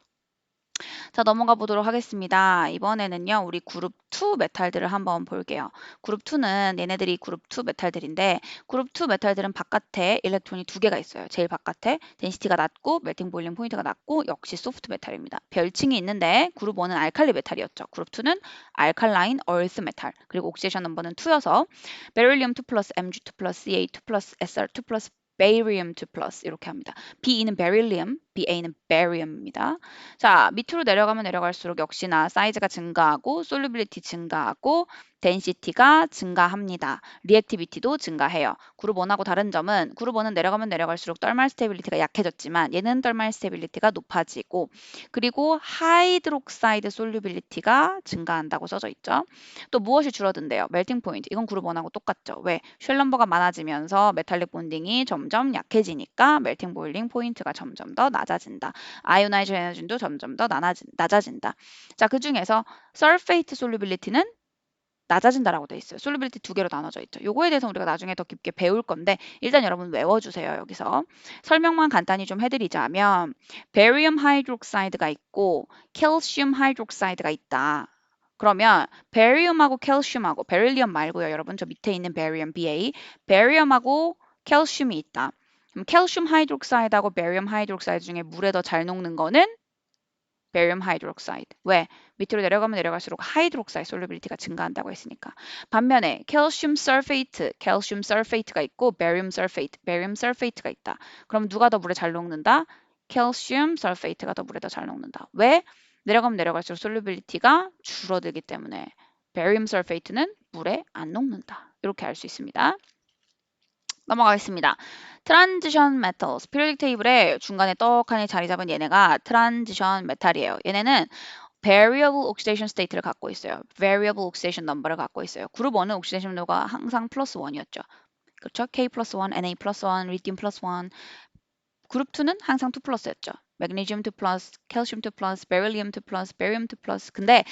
자, 넘어가 보도록 하겠습니다. 이번에는요, 우리 그룹 2 메탈들을 한번 볼게요. 그룹 2는 얘네들이 그룹 2 메탈들인데, 그룹 2 메탈들은 바깥에 일렉트론이 2개가 있어요. 제일 바깥에 덴시티가 낮고, 멜팅 보일링 포인트가 낮고, 역시 소프트 메탈입니다. 별칭이 있는데, 그룹 1은 알칼리 메탈이었죠. 그룹 2는 알칼라인 얼스 메탈. 그리고 옥시데이션 넘버는 2여서, 베릴리움 2 플러스 Mg2 플러스 Ca2 플러스 Sr2 플러스 베이리움 2 플러스 이렇게 합니다. Be는 베릴리움, BA는 barium입니다. 자, 밑으로 내려가면 내려갈수록 역시나 사이즈가 증가하고 solubility 증가하고 density가 증가합니다. reactivity도 증가해요. 그룹 1하고 다른 점은 그룹 1은 내려가면 내려갈수록 thermal stability가 약해졌지만 얘는 thermal stability가 높아지고 그리고 하이드록사이드 solubility가 증가한다고 써져 있죠. 또 무엇이 줄어든대요? 멜팅 포인트. 이건 그룹 1하고 똑같죠. 왜? 쉘 넘버가 많아지면서 메탈릭 본딩이 점점 약해지니까 멜팅 보일링 포인트가 점점 더 낮아진다. 아이오나이즈 에너지도 점점 더 낮아진다. 자, 그 중에서 설페이트 솔루빌리티는 낮아진다라고 돼 있어요. 솔루빌리티 두 개로 나눠져 있죠. 요거에 대해서 우리가 나중에 더 깊게 배울 건데 일단 여러분 외워주세요. 여기서 설명만 간단히 좀 해드리자면 베리움 하이드록사이드가 있고 캘슘 하이드록사이드가 있다. 그러면 베리움하고 캘슘하고 베릴리엄 말고요. 여러분 저 밑에 있는 베리움 BA 베리움하고 캘슘이 있다. 그럼 캘슘 하이드록사이드하고 베리움 하이드록사이드 중에 물에 더 잘 녹는 거는 베리움 하이드록사이드. 왜? 밑으로 내려가면 내려갈수록 하이드록사이드 솔루빌리티가 증가한다고 했으니까. 반면에 캘슘 설페이트가 있고 베리움 설페이트가 있다. 그럼 누가 더 물에 잘 녹는다? 캘슘 설페이트가 더 물에 더 잘 녹는다. 왜? 내려가면 내려갈수록 솔루빌리티가 줄어들기 때문에 베리움 설페이트는 물에 안 녹는다. 이렇게 알 수 있습니다. 넘어가겠습니다. 트란지션 메탈스. 피리오딕 테이블에 중간에 떡하니 자리 잡은 얘네가 트란지션 메탈이에요. 얘네는 variable oxidation state를 갖고 있어요. variable oxidation number를 갖고 있어요. 그룹 1은 oxidation number가 항상 플러스 1이었죠. 그렇죠? K 플러스 1, Na 플러스 1, 리튬 플러스 1. 그룹 2는 항상 2 플러스였죠. magnesium 2 플러스, calcium 2 플러스, beryllium 2 플러스, barium 2 플러스. 근데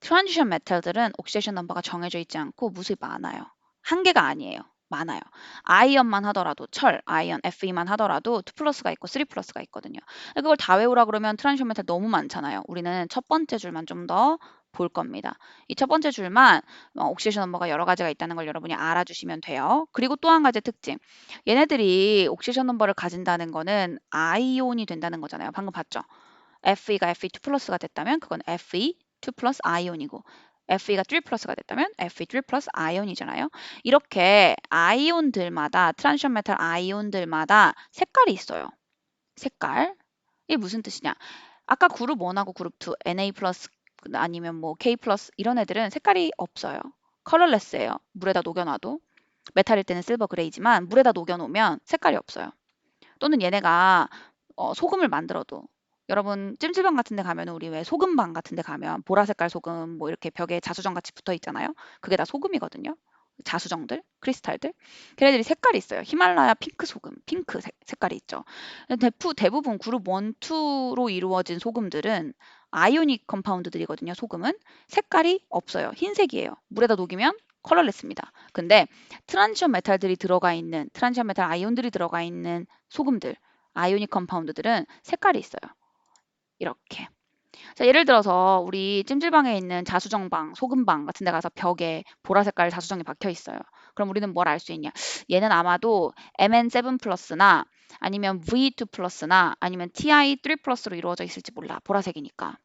트란지션 메탈들은 옥시데이션 넘버가 정해져 있지 않고 무수히 많아요. 한 개가 아니에요. 많아요. 아이언만 하더라도 아이언, Fe만 하더라도 2 플러스가 있고 3 플러스가 있거든요. 그걸 다 외우라 그러면 트란지션 메탈 너무 많잖아요. 우리는 첫 번째 줄만 좀 더 볼 겁니다. 이 첫 번째 줄만 옥시데이션 넘버가 여러 가지가 있다는 걸 여러분이 알아주시면 돼요. 그리고 또 한 가지 특징. 얘네들이 옥시데이션 넘버를 가진다는 거는 아이온이 된다는 거잖아요. 방금 봤죠? Fe가 Fe2 플러스가 됐다면 그건 Fe2 플러스 아이온이고 Fe가 3 플러스가 됐다면 Fe3 플러스 아이온이잖아요. 이렇게 아이온들마다 트란지션 메탈 아이온들마다 색깔이 있어요. 색깔. 이게 무슨 뜻이냐? 아까 그룹 1하고 그룹 2, Na 플러스 아니면 뭐 K 플러스 이런 애들은 색깔이 없어요. 컬러레스예요. 물에다 녹여놔도. 메탈일 때는 실버 그레이지만 물에다 녹여놓으면 색깔이 없어요. 또는 얘네가 소금을 만들어도 여러분 찜질방 같은 데 가면 우리 왜 소금방 같은 데 가면 보라 색깔 소금 뭐 이렇게 벽에 자수정 같이 붙어 있잖아요. 그게 다 소금이거든요. 자수정들, 크리스탈들. 걔네들이 색깔이 있어요. 히말라야 핑크 소금, 핑크 색깔이 있죠. 대부분 그룹 1, 2로 이루어진 소금들은 아이오닉 컴파운드들이거든요. 소금은 색깔이 없어요. 흰색이에요. 물에다 녹이면 컬러레스입니다. 근데 트란지션 메탈들이 들어가 있는 트란지션 메탈 아이온들이 들어가 있는 소금들, 아이오닉 컴파운드들은 색깔이 있어요. 이렇게. 자, 예를 들어서 우리 찜질방에 있는 자수정방, 소금방 같은 데 가서 벽에 보라 색깔 자수정이 박혀 있어요. 그럼 우리는 뭘 알 수 있냐? 얘는 아마도 MN7 플러스나 아니면 V2 플러스나 아니면 TI3 플러스로 이루어져 있을지 몰라. 보라색이니까.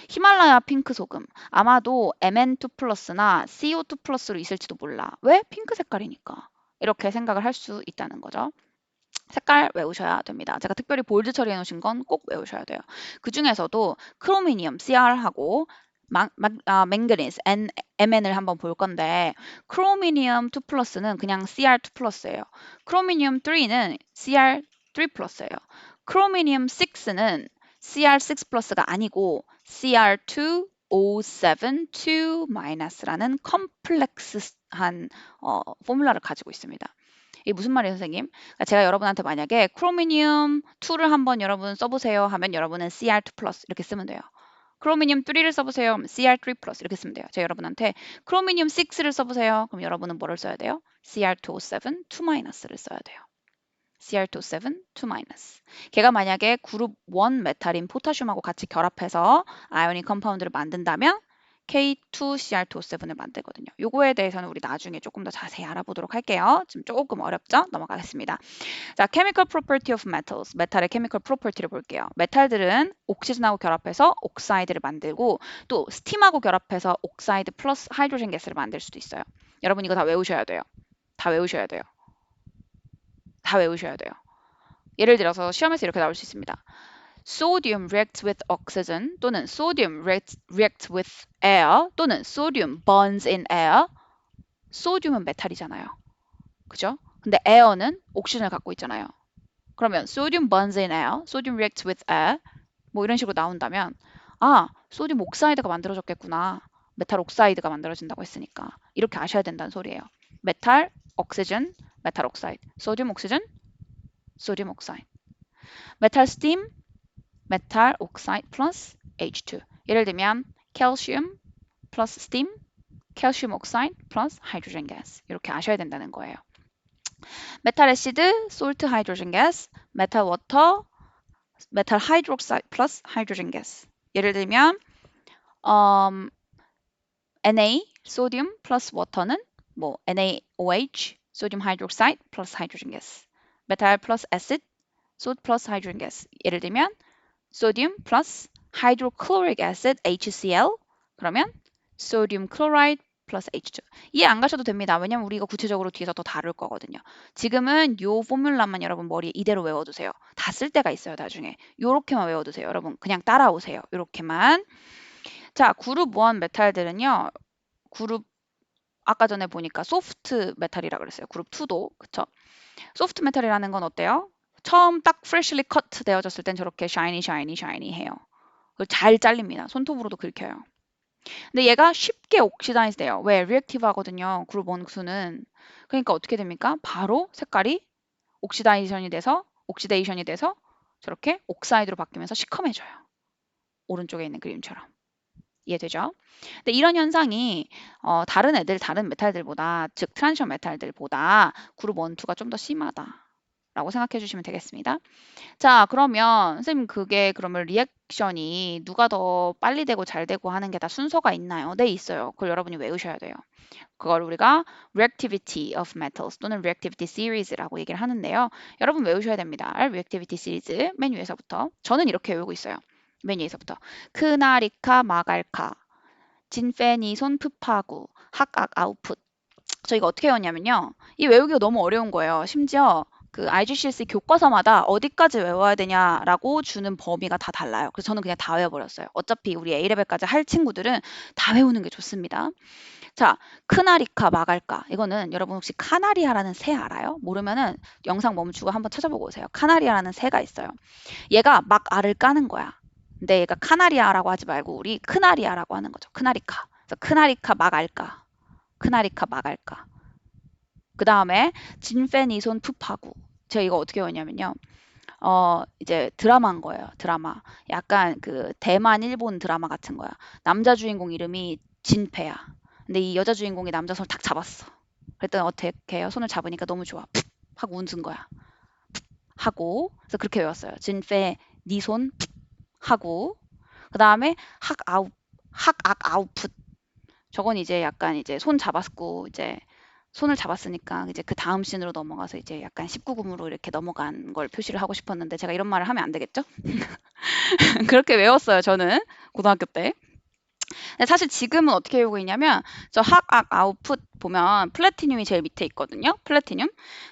히말라야 핑크 소금. 아마도 MN2 플러스나 CO2 플러스로 있을지도 몰라. 왜? 핑크 색깔이니까. 이렇게 생각을 할 수 있다는 거죠. 색깔 외우셔야 됩니다. 제가 특별히 볼드 처리해 놓으신 건 꼭 외우셔야 돼요. 그 중에서도 크로미니엄 CR하고 맹그니스 MN을 한번 볼 건데 크로미니엄 2 플러스는 그냥 CR2 플러스예요. 크로미니엄 3는 CR3 플러스예요. 크로미니엄 6는 CR6 플러스가 아니고 CR2 O7 2 마이너스라는 컴플렉스한 포뮬러를 가지고 있습니다. 이게 무슨 말이에요, 선생님? 그러니까 제가 여러분한테 만약에 크로미늄 2를 한번 여러분 써보세요 하면 여러분은 CR2 플러스 이렇게 쓰면 돼요. 크로미늄 3를 써보세요. CR3 플러스 이렇게 쓰면 돼요. 제가 여러분한테 크로미늄 6를 써보세요. 그럼 여러분은 뭐를 써야 돼요? CR2O7 2 마이너스를 써야 돼요. CR2O7 2 마이너스. 걔가 만약에 그룹 1 메탈인 포타슘하고 같이 결합해서 아이오닉 컴파운드를 만든다면 K2CR2O7을 만들거든요. 요거에 대해서는 우리 나중에 조금 더 자세히 알아보도록 할게요. 지금 조금 어렵죠? 넘어가겠습니다. 자, chemical property of metals. 메탈의 chemical property를 볼게요. 메탈들은 옥시전하고 결합해서 옥사이드를 만들고 또 스팀하고 결합해서 옥사이드 플러스 하이드로젠 가스를 만들 수도 있어요. 여러분 이거 다 외우셔야 돼요. 다 외우셔야 돼요. 다 외우셔야 돼요. 예를 들어서 시험에서 이렇게 나올 수 있습니다. sodium reacts with oxygen 또는 sodium reacts with air 또는 sodium burns in air. 소듐은 메탈이잖아요. 그죠? 근데 air는 옥시전을 갖고 있잖아요. 그러면 sodium burns in air, sodium reacts with air 뭐 이런 식으로 나온다면 아, 소듐 옥사이드가 만들어졌겠구나. 메탈 옥사이드가 만들어진다고 했으니까 이렇게 아셔야 된다는 소리예요. 메탈, 옥시전, 메탈 옥사이드. 소듐 옥시전, 소듐 옥사이드. 메탈 스팀, 메탈 옥사이드 플러스 H2. 예를 들면 calcium 플러스 steam, calcium oxide 플러스 hydrogen gas. 이렇게 아셔야 된다는 거예요. 메탈 애시드, salt hydrogen gas, 메탈 워터, 메탈 하이드록사이드 플러스 hydrogen gas. 예를 들면 Na, 소듐 플러스 워터는 뭐 NaOH, 소듐 하이드록사이드 플러스 hydrogen gas. 메탈 플러스 애시드, 소드 플러스 hydrogen gas. 예를 들면 소듐 플러스 hydrochloric acid HCl 그러면 소듐 클로라이드 플러스 H2. 이해 안 가셔도 됩니다. 왜냐면 우리 이거 구체적으로 뒤에서 더 다룰 거거든요. 지금은 요 포뮬라만 여러분 머리에 이대로 외워두세요. 다 쓸 때가 있어요, 나중에. 요렇게만 외워두세요. 여러분 그냥 따라오세요. 요렇게만. 자, 그룹 1 메탈들은요. 그룹 아까 전에 보니까 소프트 메탈이라 그랬어요. 그룹 2도. 그쵸? 소프트 메탈이라는 건 어때요? 처음 딱 freshly cut 되어졌을 땐 저렇게 shiny 해요. 잘 잘립니다. 손톱으로도 긁혀요. 근데 얘가 쉽게 옥시다이즈 돼요. 왜? 리액티브 하거든요. 그룹 1 수는. 그러니까 어떻게 됩니까? 바로 색깔이 옥시데이션이 돼서 저렇게 옥사이드로 바뀌면서 시커매져요. 오른쪽에 있는 그림처럼. 이해되죠? 근데 이런 현상이 다른 메탈들보다 즉 트랜지션 메탈들보다 그룹 1, 2가 좀 더 심하다라고 생각해 주시면 되겠습니다. 자, 그러면 선생님 그게 그러면 리액션이 누가 더 빨리 되고 잘 되고 하는 게 다 순서가 있나요? 네, 있어요. 그걸 여러분이 외우셔야 돼요. 그걸 우리가 reactivity of metals 또는 reactivity series라고 얘기를 하는데요. 여러분 외우셔야 됩니다. reactivity series 맨 위에서부터. 저는 이렇게 외우고 있어요. 맨 위에서부터. 크나리카 마갈카 진페니손 푸파구 학악 아웃풋. 저 이거 어떻게 외웠냐면요. 이 외우기가 너무 어려운 거예요. 심지어 그 IGCSE 교과서마다 어디까지 외워야 되냐라고 주는 범위가 다 달라요. 그래서 저는 그냥 다 외워버렸어요. 어차피 우리 A레벨까지 할 친구들은 다 외우는 게 좋습니다. 자, 크나리카 마갈까. 이거는 여러분 혹시 카나리아라는 새 알아요? 모르면은 영상 멈추고 한번 찾아보고 오세요. 카나리아라는 새가 있어요. 얘가 막 알을 까는 거야. 근데 얘가 카나리아라고 하지 말고 우리 크나리아라고 하는 거죠. 크나리카. 그래서 크나리카 막 알까. 크나리카 막 알까. 그 다음에 진페니손 푸파구. 제가 이거 어떻게 외웠냐면요. 이제 드라마인 거예요. 드라마. 약간 그 대만, 일본 드라마 같은 거야. 남자 주인공 이름이 진페야. 근데 이 여자 주인공이 남자 손을 탁 잡았어. 그랬더니 어떻게 해요? 손을 잡으니까 너무 좋아. 푹 하고 웃은 거야. 하고. 그래서 그렇게 외웠어요. 진페 니 손 하고. 그 다음에 학악 아웃풋. 저건 이제 약간 이제 손 잡았고 이제 손을 잡았으니까 이제 그 다음 씬으로 넘어가서 이제 약간 19금으로 이렇게 넘어간 걸 표시를 하고 싶었는데 제가 이런 말을 하면 안 되겠죠? 그렇게 외웠어요, 저는 고등학교 때. 근데 사실 지금은 어떻게 외우고 있냐면 저 학악 아웃풋 보면 플래티늄이 제일 밑에 있거든요. 플래티늄.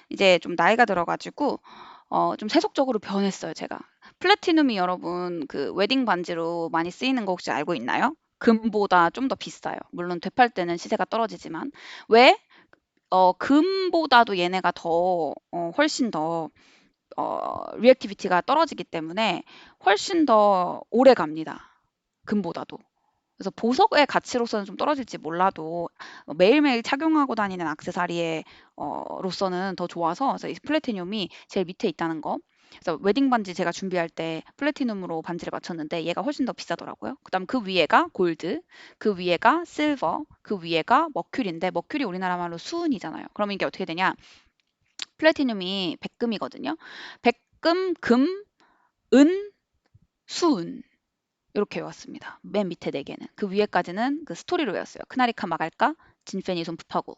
이제 좀 나이가 들어가지고 좀 세속적으로 변했어요, 제가. 플래티늄이 여러분 그 웨딩 반지로 많이 쓰이는 거 혹시 알고 있나요? 금보다 좀 더 비싸요. 물론 되팔 때는 시세가 떨어지지만. 왜? 금보다도 얘네가 더 훨씬 더 리액티비티가 떨어지기 때문에 훨씬 더 오래 갑니다. 금보다도. 그래서 보석의 가치로서는 좀 떨어질지 몰라도 매일매일 착용하고 다니는 액세서리에 로서는 더 좋아서 그래서 이 플래티늄이 제일 밑에 있다는 거. 그래서 웨딩 반지 제가 준비할 때 플래티늄으로 반지를 맞췄는데 얘가 훨씬 더 비싸더라고요. 그다음 그 위에가 골드, 그 위에가 실버, 그 위에가 머큐리인데 머큐리 우리나라 말로 수은이잖아요. 그러면 이게 어떻게 되냐? 플래티늄이 백금이거든요. 백금, 금, 은, 수은. 이렇게 외웠습니다. 맨 밑에 네 개는. 그 위에까지는 그 스토리로 외웠어요. 크나리카 마갈까, 진페니 손푸파고.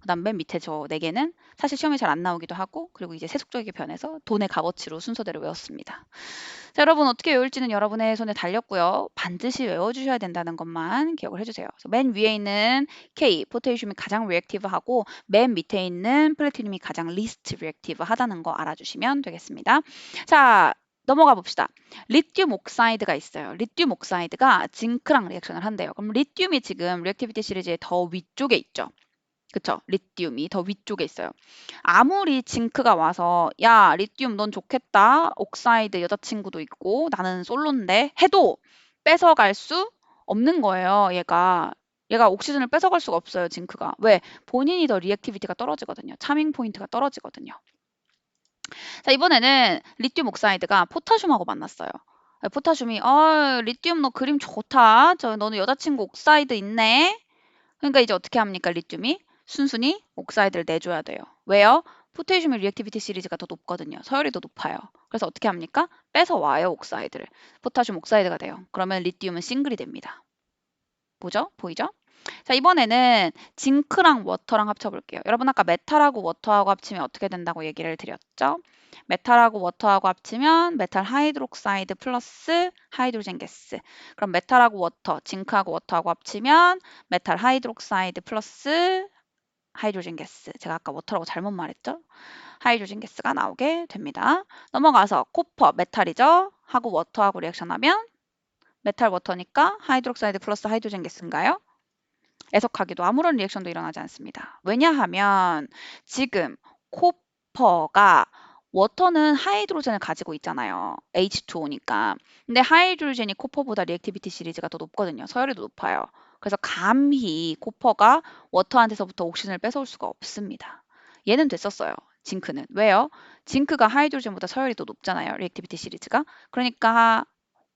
그다음 맨 밑에 저 네 개는 사실 시험에 잘 안 나오기도 하고 그리고 이제 세속적이게 변해서 돈의 값어치로 순서대로 외웠습니다. 자, 여러분 어떻게 외울지는 여러분의 손에 달렸고요. 반드시 외워주셔야 된다는 것만 기억을 해주세요. 그래서 맨 위에 있는 K, 포테이슘이 가장 리액티브하고 맨 밑에 있는 플래티늄이 가장 리스트 리액티브하다는 거 알아주시면 되겠습니다. 자, 넘어가 봅시다. 리튬 옥사이드가 있어요. 리튬 옥사이드가 징크랑 리액션을 한대요. 그럼 리튬이 지금 리액티비티 시리즈의 더 위쪽에 있죠. 그쵸? 리튬이 더 위쪽에 있어요. 아무리 징크가 와서 야, 리튬 넌 좋겠다. 옥사이드 여자친구도 있고 나는 솔로인데 해도 뺏어갈 수 없는 거예요. 얘가 옥시전을 뺏어갈 수가 없어요. 징크가. 왜? 본인이 더 리액티비티가 떨어지거든요. 차밍 포인트가 떨어지거든요. 자, 이번에는 리튬 옥사이드가 포타슘하고 만났어요. 포타슘이 리튬 너 그림 좋다. 너는 여자친구 옥사이드 있네. 그러니까 이제 어떻게 합니까? 리튬이 순순히 옥사이드를 내줘야 돼요. 왜요? 포테슘의 리액티비티 시리즈가 더 높거든요. 서열이 더 높아요. 그래서 어떻게 합니까? 뺏어와요, 옥사이드를. 포타슘 옥사이드가 돼요. 그러면 리튬은 싱글이 됩니다. 뭐죠? 보이죠? 자, 이번에는 징크랑 워터랑 합쳐볼게요. 여러분 아까 메탈하고 워터하고 합치면 어떻게 된다고 얘기를 드렸죠? 메탈하고 워터하고 합치면 메탈 하이드록사이드 플러스 하이드로젠 가스. 그럼 메탈하고 워터, 징크하고 워터하고 합치면 메탈 하이드록사이드 플러스 하이드로젠 가스. 제가 아까 워터라고 잘못 말했죠? 하이드로젠 가스가 나오게 됩니다. 넘어가서 코퍼, 메탈이죠? 하고 워터하고 리액션하면 메탈 워터니까 하이드록사이드 플러스 하이드로젠 가스인가요? 애석하게도 아무런 리액션도 일어나지 않습니다. 왜냐하면 지금 코퍼가 워터는 하이드로젠을 가지고 있잖아요. H2O니까. 근데 하이드로젠이 코퍼보다 리액티비티 시리즈가 더 높거든요. 서열이 더 높아요. 그래서 감히 코퍼가 워터한테서부터 옥시전을 뺏어올 수가 없습니다. 얘는 됐었어요. 징크는. 왜요? 징크가 하이드로젠보다 서열이 더 높잖아요. 리액티비티 시리즈가. 그러니까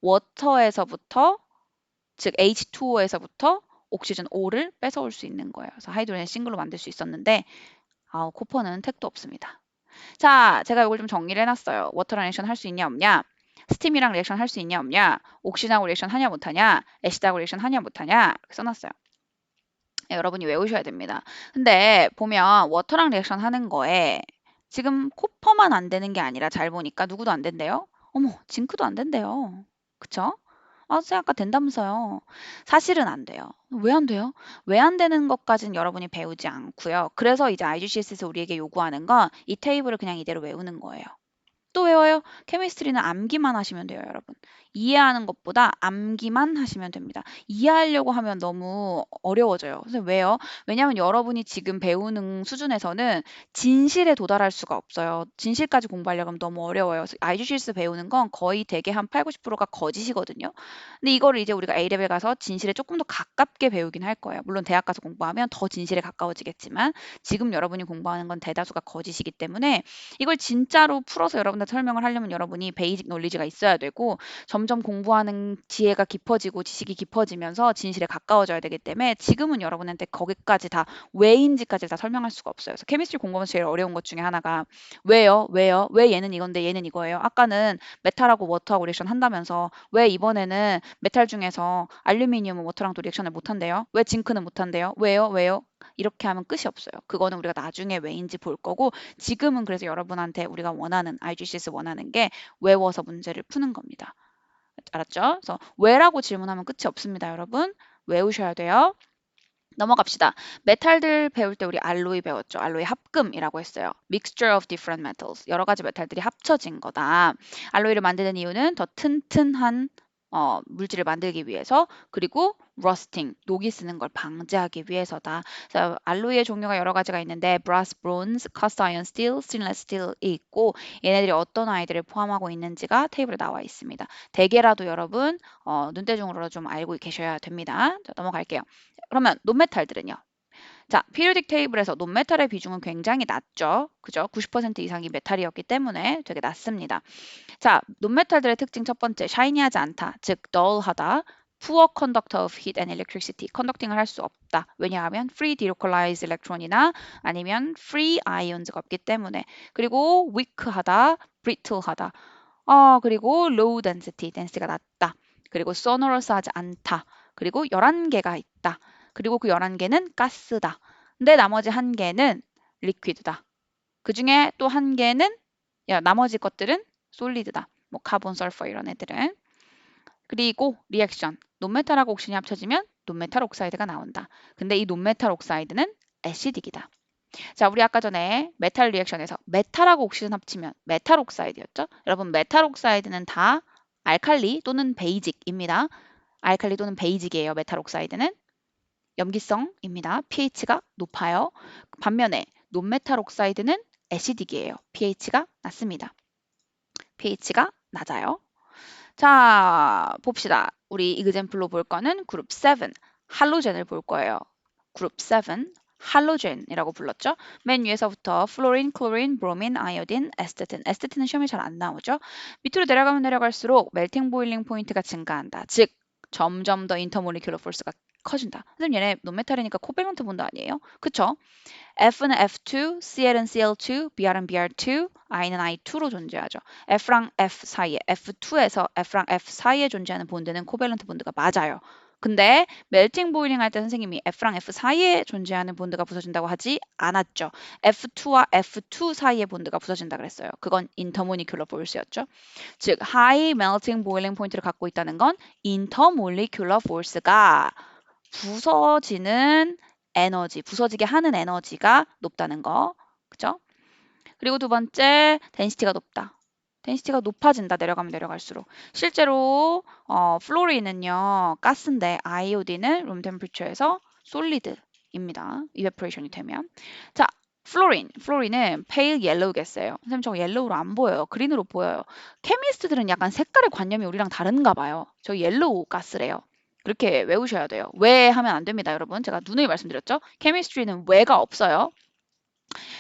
워터에서부터 즉 H2O에서부터 옥시전 O를 뺏어올 수 있는 거예요. 그래서 하이드로젠 싱글로 만들 수 있었는데 코퍼는 택도 없습니다. 자, 제가 이걸 좀 정리를 해놨어요. 워터랑 리액션 할 수 있냐 없냐, 스팀이랑 리액션 할 수 있냐 없냐, 옥시전하고 리액션 하냐 못하냐, 애시드하고 리액션 하냐 못하냐 이렇게 써놨어요. 여러분이 외우셔야 됩니다. 근데 보면 워터랑 리액션 하는 거에 지금 코퍼만 안 되는 게 아니라 잘 보니까 누구도 안 된대요. 어머, 징크도 안 된대요. 그쵸? 쌤 아까 된다면서요. 사실은 안 돼요. 왜 안 돼요? 왜 안 되는 것까지는 여러분이 배우지 않고요. 그래서 이제 IGCS에서 우리에게 요구하는 건 이 테이블을 그냥 이대로 외우는 거예요. 또 외워요? 케미스트리는 암기만 하시면 돼요, 여러분. 이해하는 것보다 암기만 하시면 됩니다. 이해하려고 하면 너무 어려워져요. 그래서 왜요? 왜냐하면 여러분이 지금 배우는 수준에서는 진실에 도달할 수가 없어요. 진실까지 공부하려고 하면 너무 어려워요. 그래서 IGCS 배우는 건 거의 대개 한 8, 90%가 거짓이거든요. 근데 이거를 이제 우리가 A레벨 가서 진실에 조금 더 가깝게 배우긴 할 거예요. 물론 대학 가서 공부하면 더 진실에 가까워지겠지만 지금 여러분이 공부하는 건 대다수가 거짓이기 때문에 이걸 진짜로 풀어서 여러분한테 설명을 하려면 여러분이 베이직 논리지가 있어야 되고 점점 공부하는 지혜가 깊어지고 지식이 깊어지면서 진실에 가까워져야 되기 때문에 지금은 여러분한테 거기까지 다 왜인지까지 다 설명할 수가 없어요. 그래서 케미스트리 공부하면서 제일 어려운 것 중에 하나가 왜요? 왜요? 왜 얘는 이건데 얘는 이거예요? 아까는 메탈하고 워터하고 리액션 한다면서 왜 이번에는 메탈 중에서 알루미늄은 워터랑 또 리액션을 못한대요? 왜 징크는 못한대요? 왜요? 왜요? 이렇게 하면 끝이 없어요. 그거는 우리가 나중에 왜인지 볼 거고 지금은 그래서 여러분한테 우리가 원하는 IGCS 원하는 게 외워서 문제를 푸는 겁니다. 알았죠? 그래서 왜라고 질문하면 끝이 없습니다, 여러분. 외우셔야 돼요. 넘어갑시다. 메탈들 배울 때 우리 알로이 배웠죠. 알로이 합금이라고 했어요. Mixture of different metals. 여러 가지 메탈들이 합쳐진 거다. 알로이를 만드는 이유는 더 튼튼한 물질을 만들기 위해서 그리고 rusting, 녹이 쓰는 걸 방지하기 위해서다. 그래서 알로이의 종류가 여러 가지가 있는데 brass, bronze, cast iron, steel, stainless steel이 있고 얘네들이 어떤 아이들을 포함하고 있는지가 테이블에 나와 있습니다. 대개라도 여러분 눈대중으로 좀 알고 계셔야 됩니다. 자, 넘어갈게요. 그러면 논메탈들은요. 자, 피리오딕 테이블에서 논메탈의 비중은 굉장히 낮죠. 그죠? 90% 이상이 메탈이었기 때문에 되게 낮습니다. 자, 논메탈들의 특징 첫 번째, 샤이니하지 않다. 즉, dull하다. poor conductor of heat and electricity. 컨덕팅을 할 수 없다. 왜냐하면 free delocalized electron이나 아니면 free ions가 없기 때문에. 그리고 weak하다. brittle하다. 그리고 low density. density가 낮다. 그리고 sonorous하지 않다. 그리고 11개가 있다. 그리고 그 11개는 가스다. 근데 나머지 1개는 리퀴드다. 그 중에 또 1개는 나머지 것들은 솔리드다. 뭐 카본, 설퍼 이런 애들은. 그리고 리액션. 논메탈하고 옥신이 합쳐지면 논메탈 옥사이드가 나온다. 근데 이 논메탈 옥사이드는 애시딕이다. 자, 우리 아까 전에 메탈 리액션에서 메탈하고 옥시전 합치면 메탈 옥사이드였죠? 여러분, 메탈 옥사이드는 다 알칼리 또는 베이직입니다. 알칼리 또는 베이직이에요. 메탈 옥사이드는 염기성입니다. pH가 높아요. 반면에 논메탈 옥사이드는 애시딕이에요. pH가 낮습니다. pH가 낮아요. 자, 봅시다. 우리 이그젠플로 볼 거는 그룹 7, 할로젠을 볼 거예요. 그룹 7, 할로젠이라고 불렀죠. 맨 위에서부터 플로린, 클로린, 브로민, 아이오딘, 에스테틴. 에스테틴은 시험에 잘 안 나오죠. 밑으로 내려가면 내려갈수록 멜팅 보일링 포인트가 증가한다. 즉, 점점 더 인터모리큘러 포스가 커진다. 선생님 얘네 논메탈이니까 코밸런트 본드 아니에요? 그쵸? F는 F2, CL은 CL2, BR은 BR2, I는 I2로 존재하죠. F랑 F 사이에, F2에서 F랑 F 사이에 존재하는 본드는 코밸런트 본드가 맞아요. 근데 멜팅 보일링 할 때 선생님이 F랑 F 사이에 존재하는 본드가 부서진다고 하지 않았죠. F2와 F2 사이의 본드가 부서진다 그랬어요. 그건 인터모리큘러 포스였죠. 즉, high melting boiling point를 갖고 있다는 건 intermolecular force가 부서지는 에너지, 부서지게 하는 에너지가 높다는 거. 그죠? 그리고 두 번째, 덴시티가 높다. 덴시티가 높아진다. 내려가면 내려갈수록. 실제로 플로리는요. 가스인데 아이오딘은 룸 템퍼처에서 솔리드입니다. 이베퍼레이션이 되면. 자, 플로린은 페일 옐로우 가스예요. 선생님 저 옐로우로 안 보여요. 그린으로 보여요. 케미스트들은 약간 색깔의 관념이 우리랑 다른가 봐요. 저 옐로우 가스래요. 그렇게 외우셔야 돼요. 왜 하면 안 됩니다, 여러분. 제가 누누이 말씀드렸죠. 케미스트리는 왜가 없어요.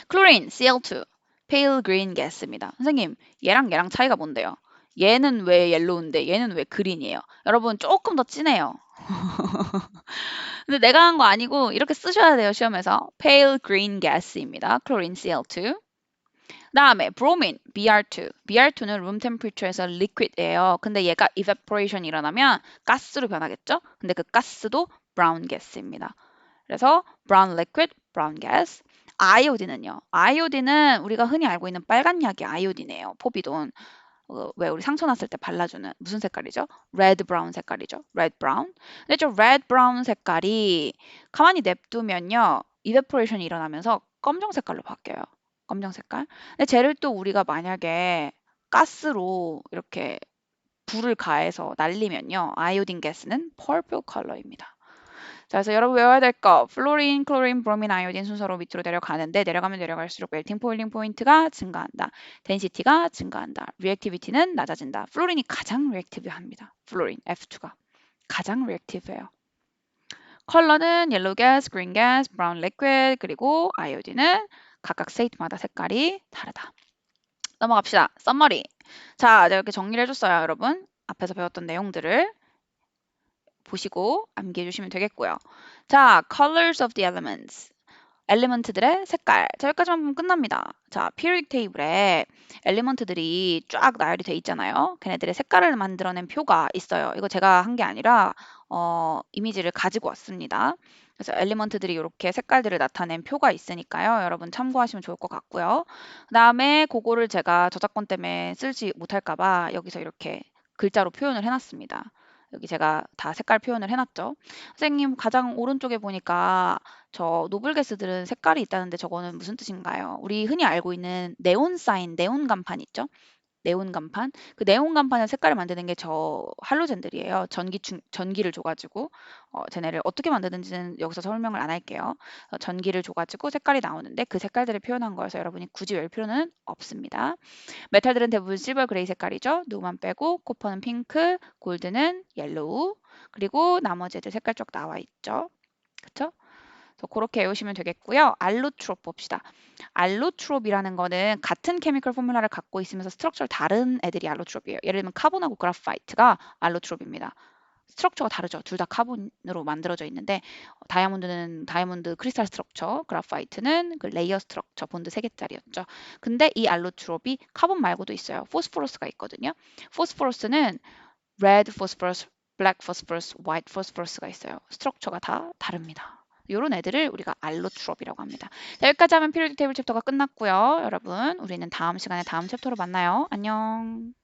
클로린, Cl2, pale green gas입니다. 선생님, 얘랑 차이가 뭔데요? 얘는 왜 옐로우인데 얘는 왜 그린이에요? 여러분 조금 더 진해요. 근데 내가 한 거 아니고 이렇게 쓰셔야 돼요, 시험에서. pale green gas입니다. 클로린 Cl2. 다음에 브로민, Br2. Br2는 room temperature에서 liquid이에요. 근데 얘가 evaporation 일어나면 가스로 변하겠죠? 근데 그 가스도 brown gas입니다. 그래서 brown liquid, brown gas. 아이오딘은요. 아이오딘은 우리가 흔히 알고 있는 빨간 약이 아이오딘이에요. 포비돈. 왜 우리 상처 났을 때 발라주는 무슨 색깔이죠? 레드 브라운 색깔이죠. 레드 브라운. 근데 저 레드 브라운 색깔이 가만히 냅두면요. 이베포레이션이 일어나면서 검정 색깔로 바뀌어요. 검정 색깔. 근데 쟤를 또 우리가 만약에 가스로 이렇게 불을 가해서 날리면요. 아이오딘 가스는 purple 컬러입니다. 자, 그래서 여러분 외워야 될 거, 플로린, 클로린, 브로민, 아이오딘 순서로 밑으로 내려가는데 내려가면 내려갈수록 멜팅 보일링 포인트가 증가한다. 덴시티가 증가한다. 리액티비티는 낮아진다. 플로린이 가장 리액티브합니다. 플로린, F2가 가장 리액티브해요. 컬러는 옐로우 가스, 그린 가스, 브라운 리퀴드, 그리고 아이오딘은 각각 스테이트마다 색깔이 다르다. 넘어갑시다. 썸머리. 자, 제가 이렇게 정리를 해줬어요, 여러분. 앞에서 배웠던 내용들을 보시고 암기해 주시면 되겠고요. 자, colors of the elements. 엘리먼트들의 색깔. 자, 여기까지만 보면 끝납니다. 자, periodic table에 엘리먼트들이 쫙 나열이 돼 있잖아요. 걔네들의 색깔을 만들어낸 표가 있어요. 이거 제가 한 게 아니라 이미지를 가지고 왔습니다. 그래서 엘리먼트들이 이렇게 색깔들을 나타낸 표가 있으니까요. 여러분 참고하시면 좋을 것 같고요. 그다음에 그거를 제가 저작권 때문에 쓰지 못할까 봐 여기서 이렇게 글자로 표현을 해놨습니다. 여기 제가 다 색깔 표현을 해놨죠. 선생님 가장 오른쪽에 보니까 저 노블 가스들은 색깔이 있다는데 저거는 무슨 뜻인가요? 우리 흔히 알고 있는 네온 사인, 네온 간판 있죠? 네온 간판. 그 네온 간판의 색깔을 만드는 게 저 할로젠들이에요. 전기를 줘가지고 쟤네를 어떻게 만드는지는 여기서 설명을 안 할게요. 전기를 줘가지고 색깔이 나오는데 그 색깔들을 표현한 거여서 여러분이 굳이 외울 필요는 없습니다. 메탈들은 대부분 실버 그레이 색깔이죠. 누구만 빼고 코퍼는 핑크, 골드는 옐로우, 그리고 나머지 애들 색깔 쪽 나와 있죠. 그쵸? 그래서 그렇게 외우시면 되겠고요. 알로트롭 봅시다. 알로트롭이라는 거는 같은 케미컬 포뮬라를 갖고 있으면서 스트럭처를 다른 애들이 알로트롭이에요. 예를 들면 카본하고 그라파이트가 알로트롭입니다. 스트럭처가 다르죠. 둘 다 카본으로 만들어져 있는데 다이아몬드는 다이아몬드 크리스탈 스트럭처, 그라파이트는 그 레이어 스트럭처 본드 3개짜리였죠. 근데 이 알로트롭이 카본 말고도 있어요. 포스포러스가 있거든요. 포스포러스는 레드 포스포러스, 블랙 포스포러스, 화이트 포스포러스가 있어요. 스트럭처가 다 다릅니다. 이런 애들을 우리가 알로트롭이라고 합니다. 자, 여기까지 하면 피리오딕 테이블 챕터가 끝났고요. 여러분, 우리는 다음 시간에 다음 챕터로 만나요. 안녕.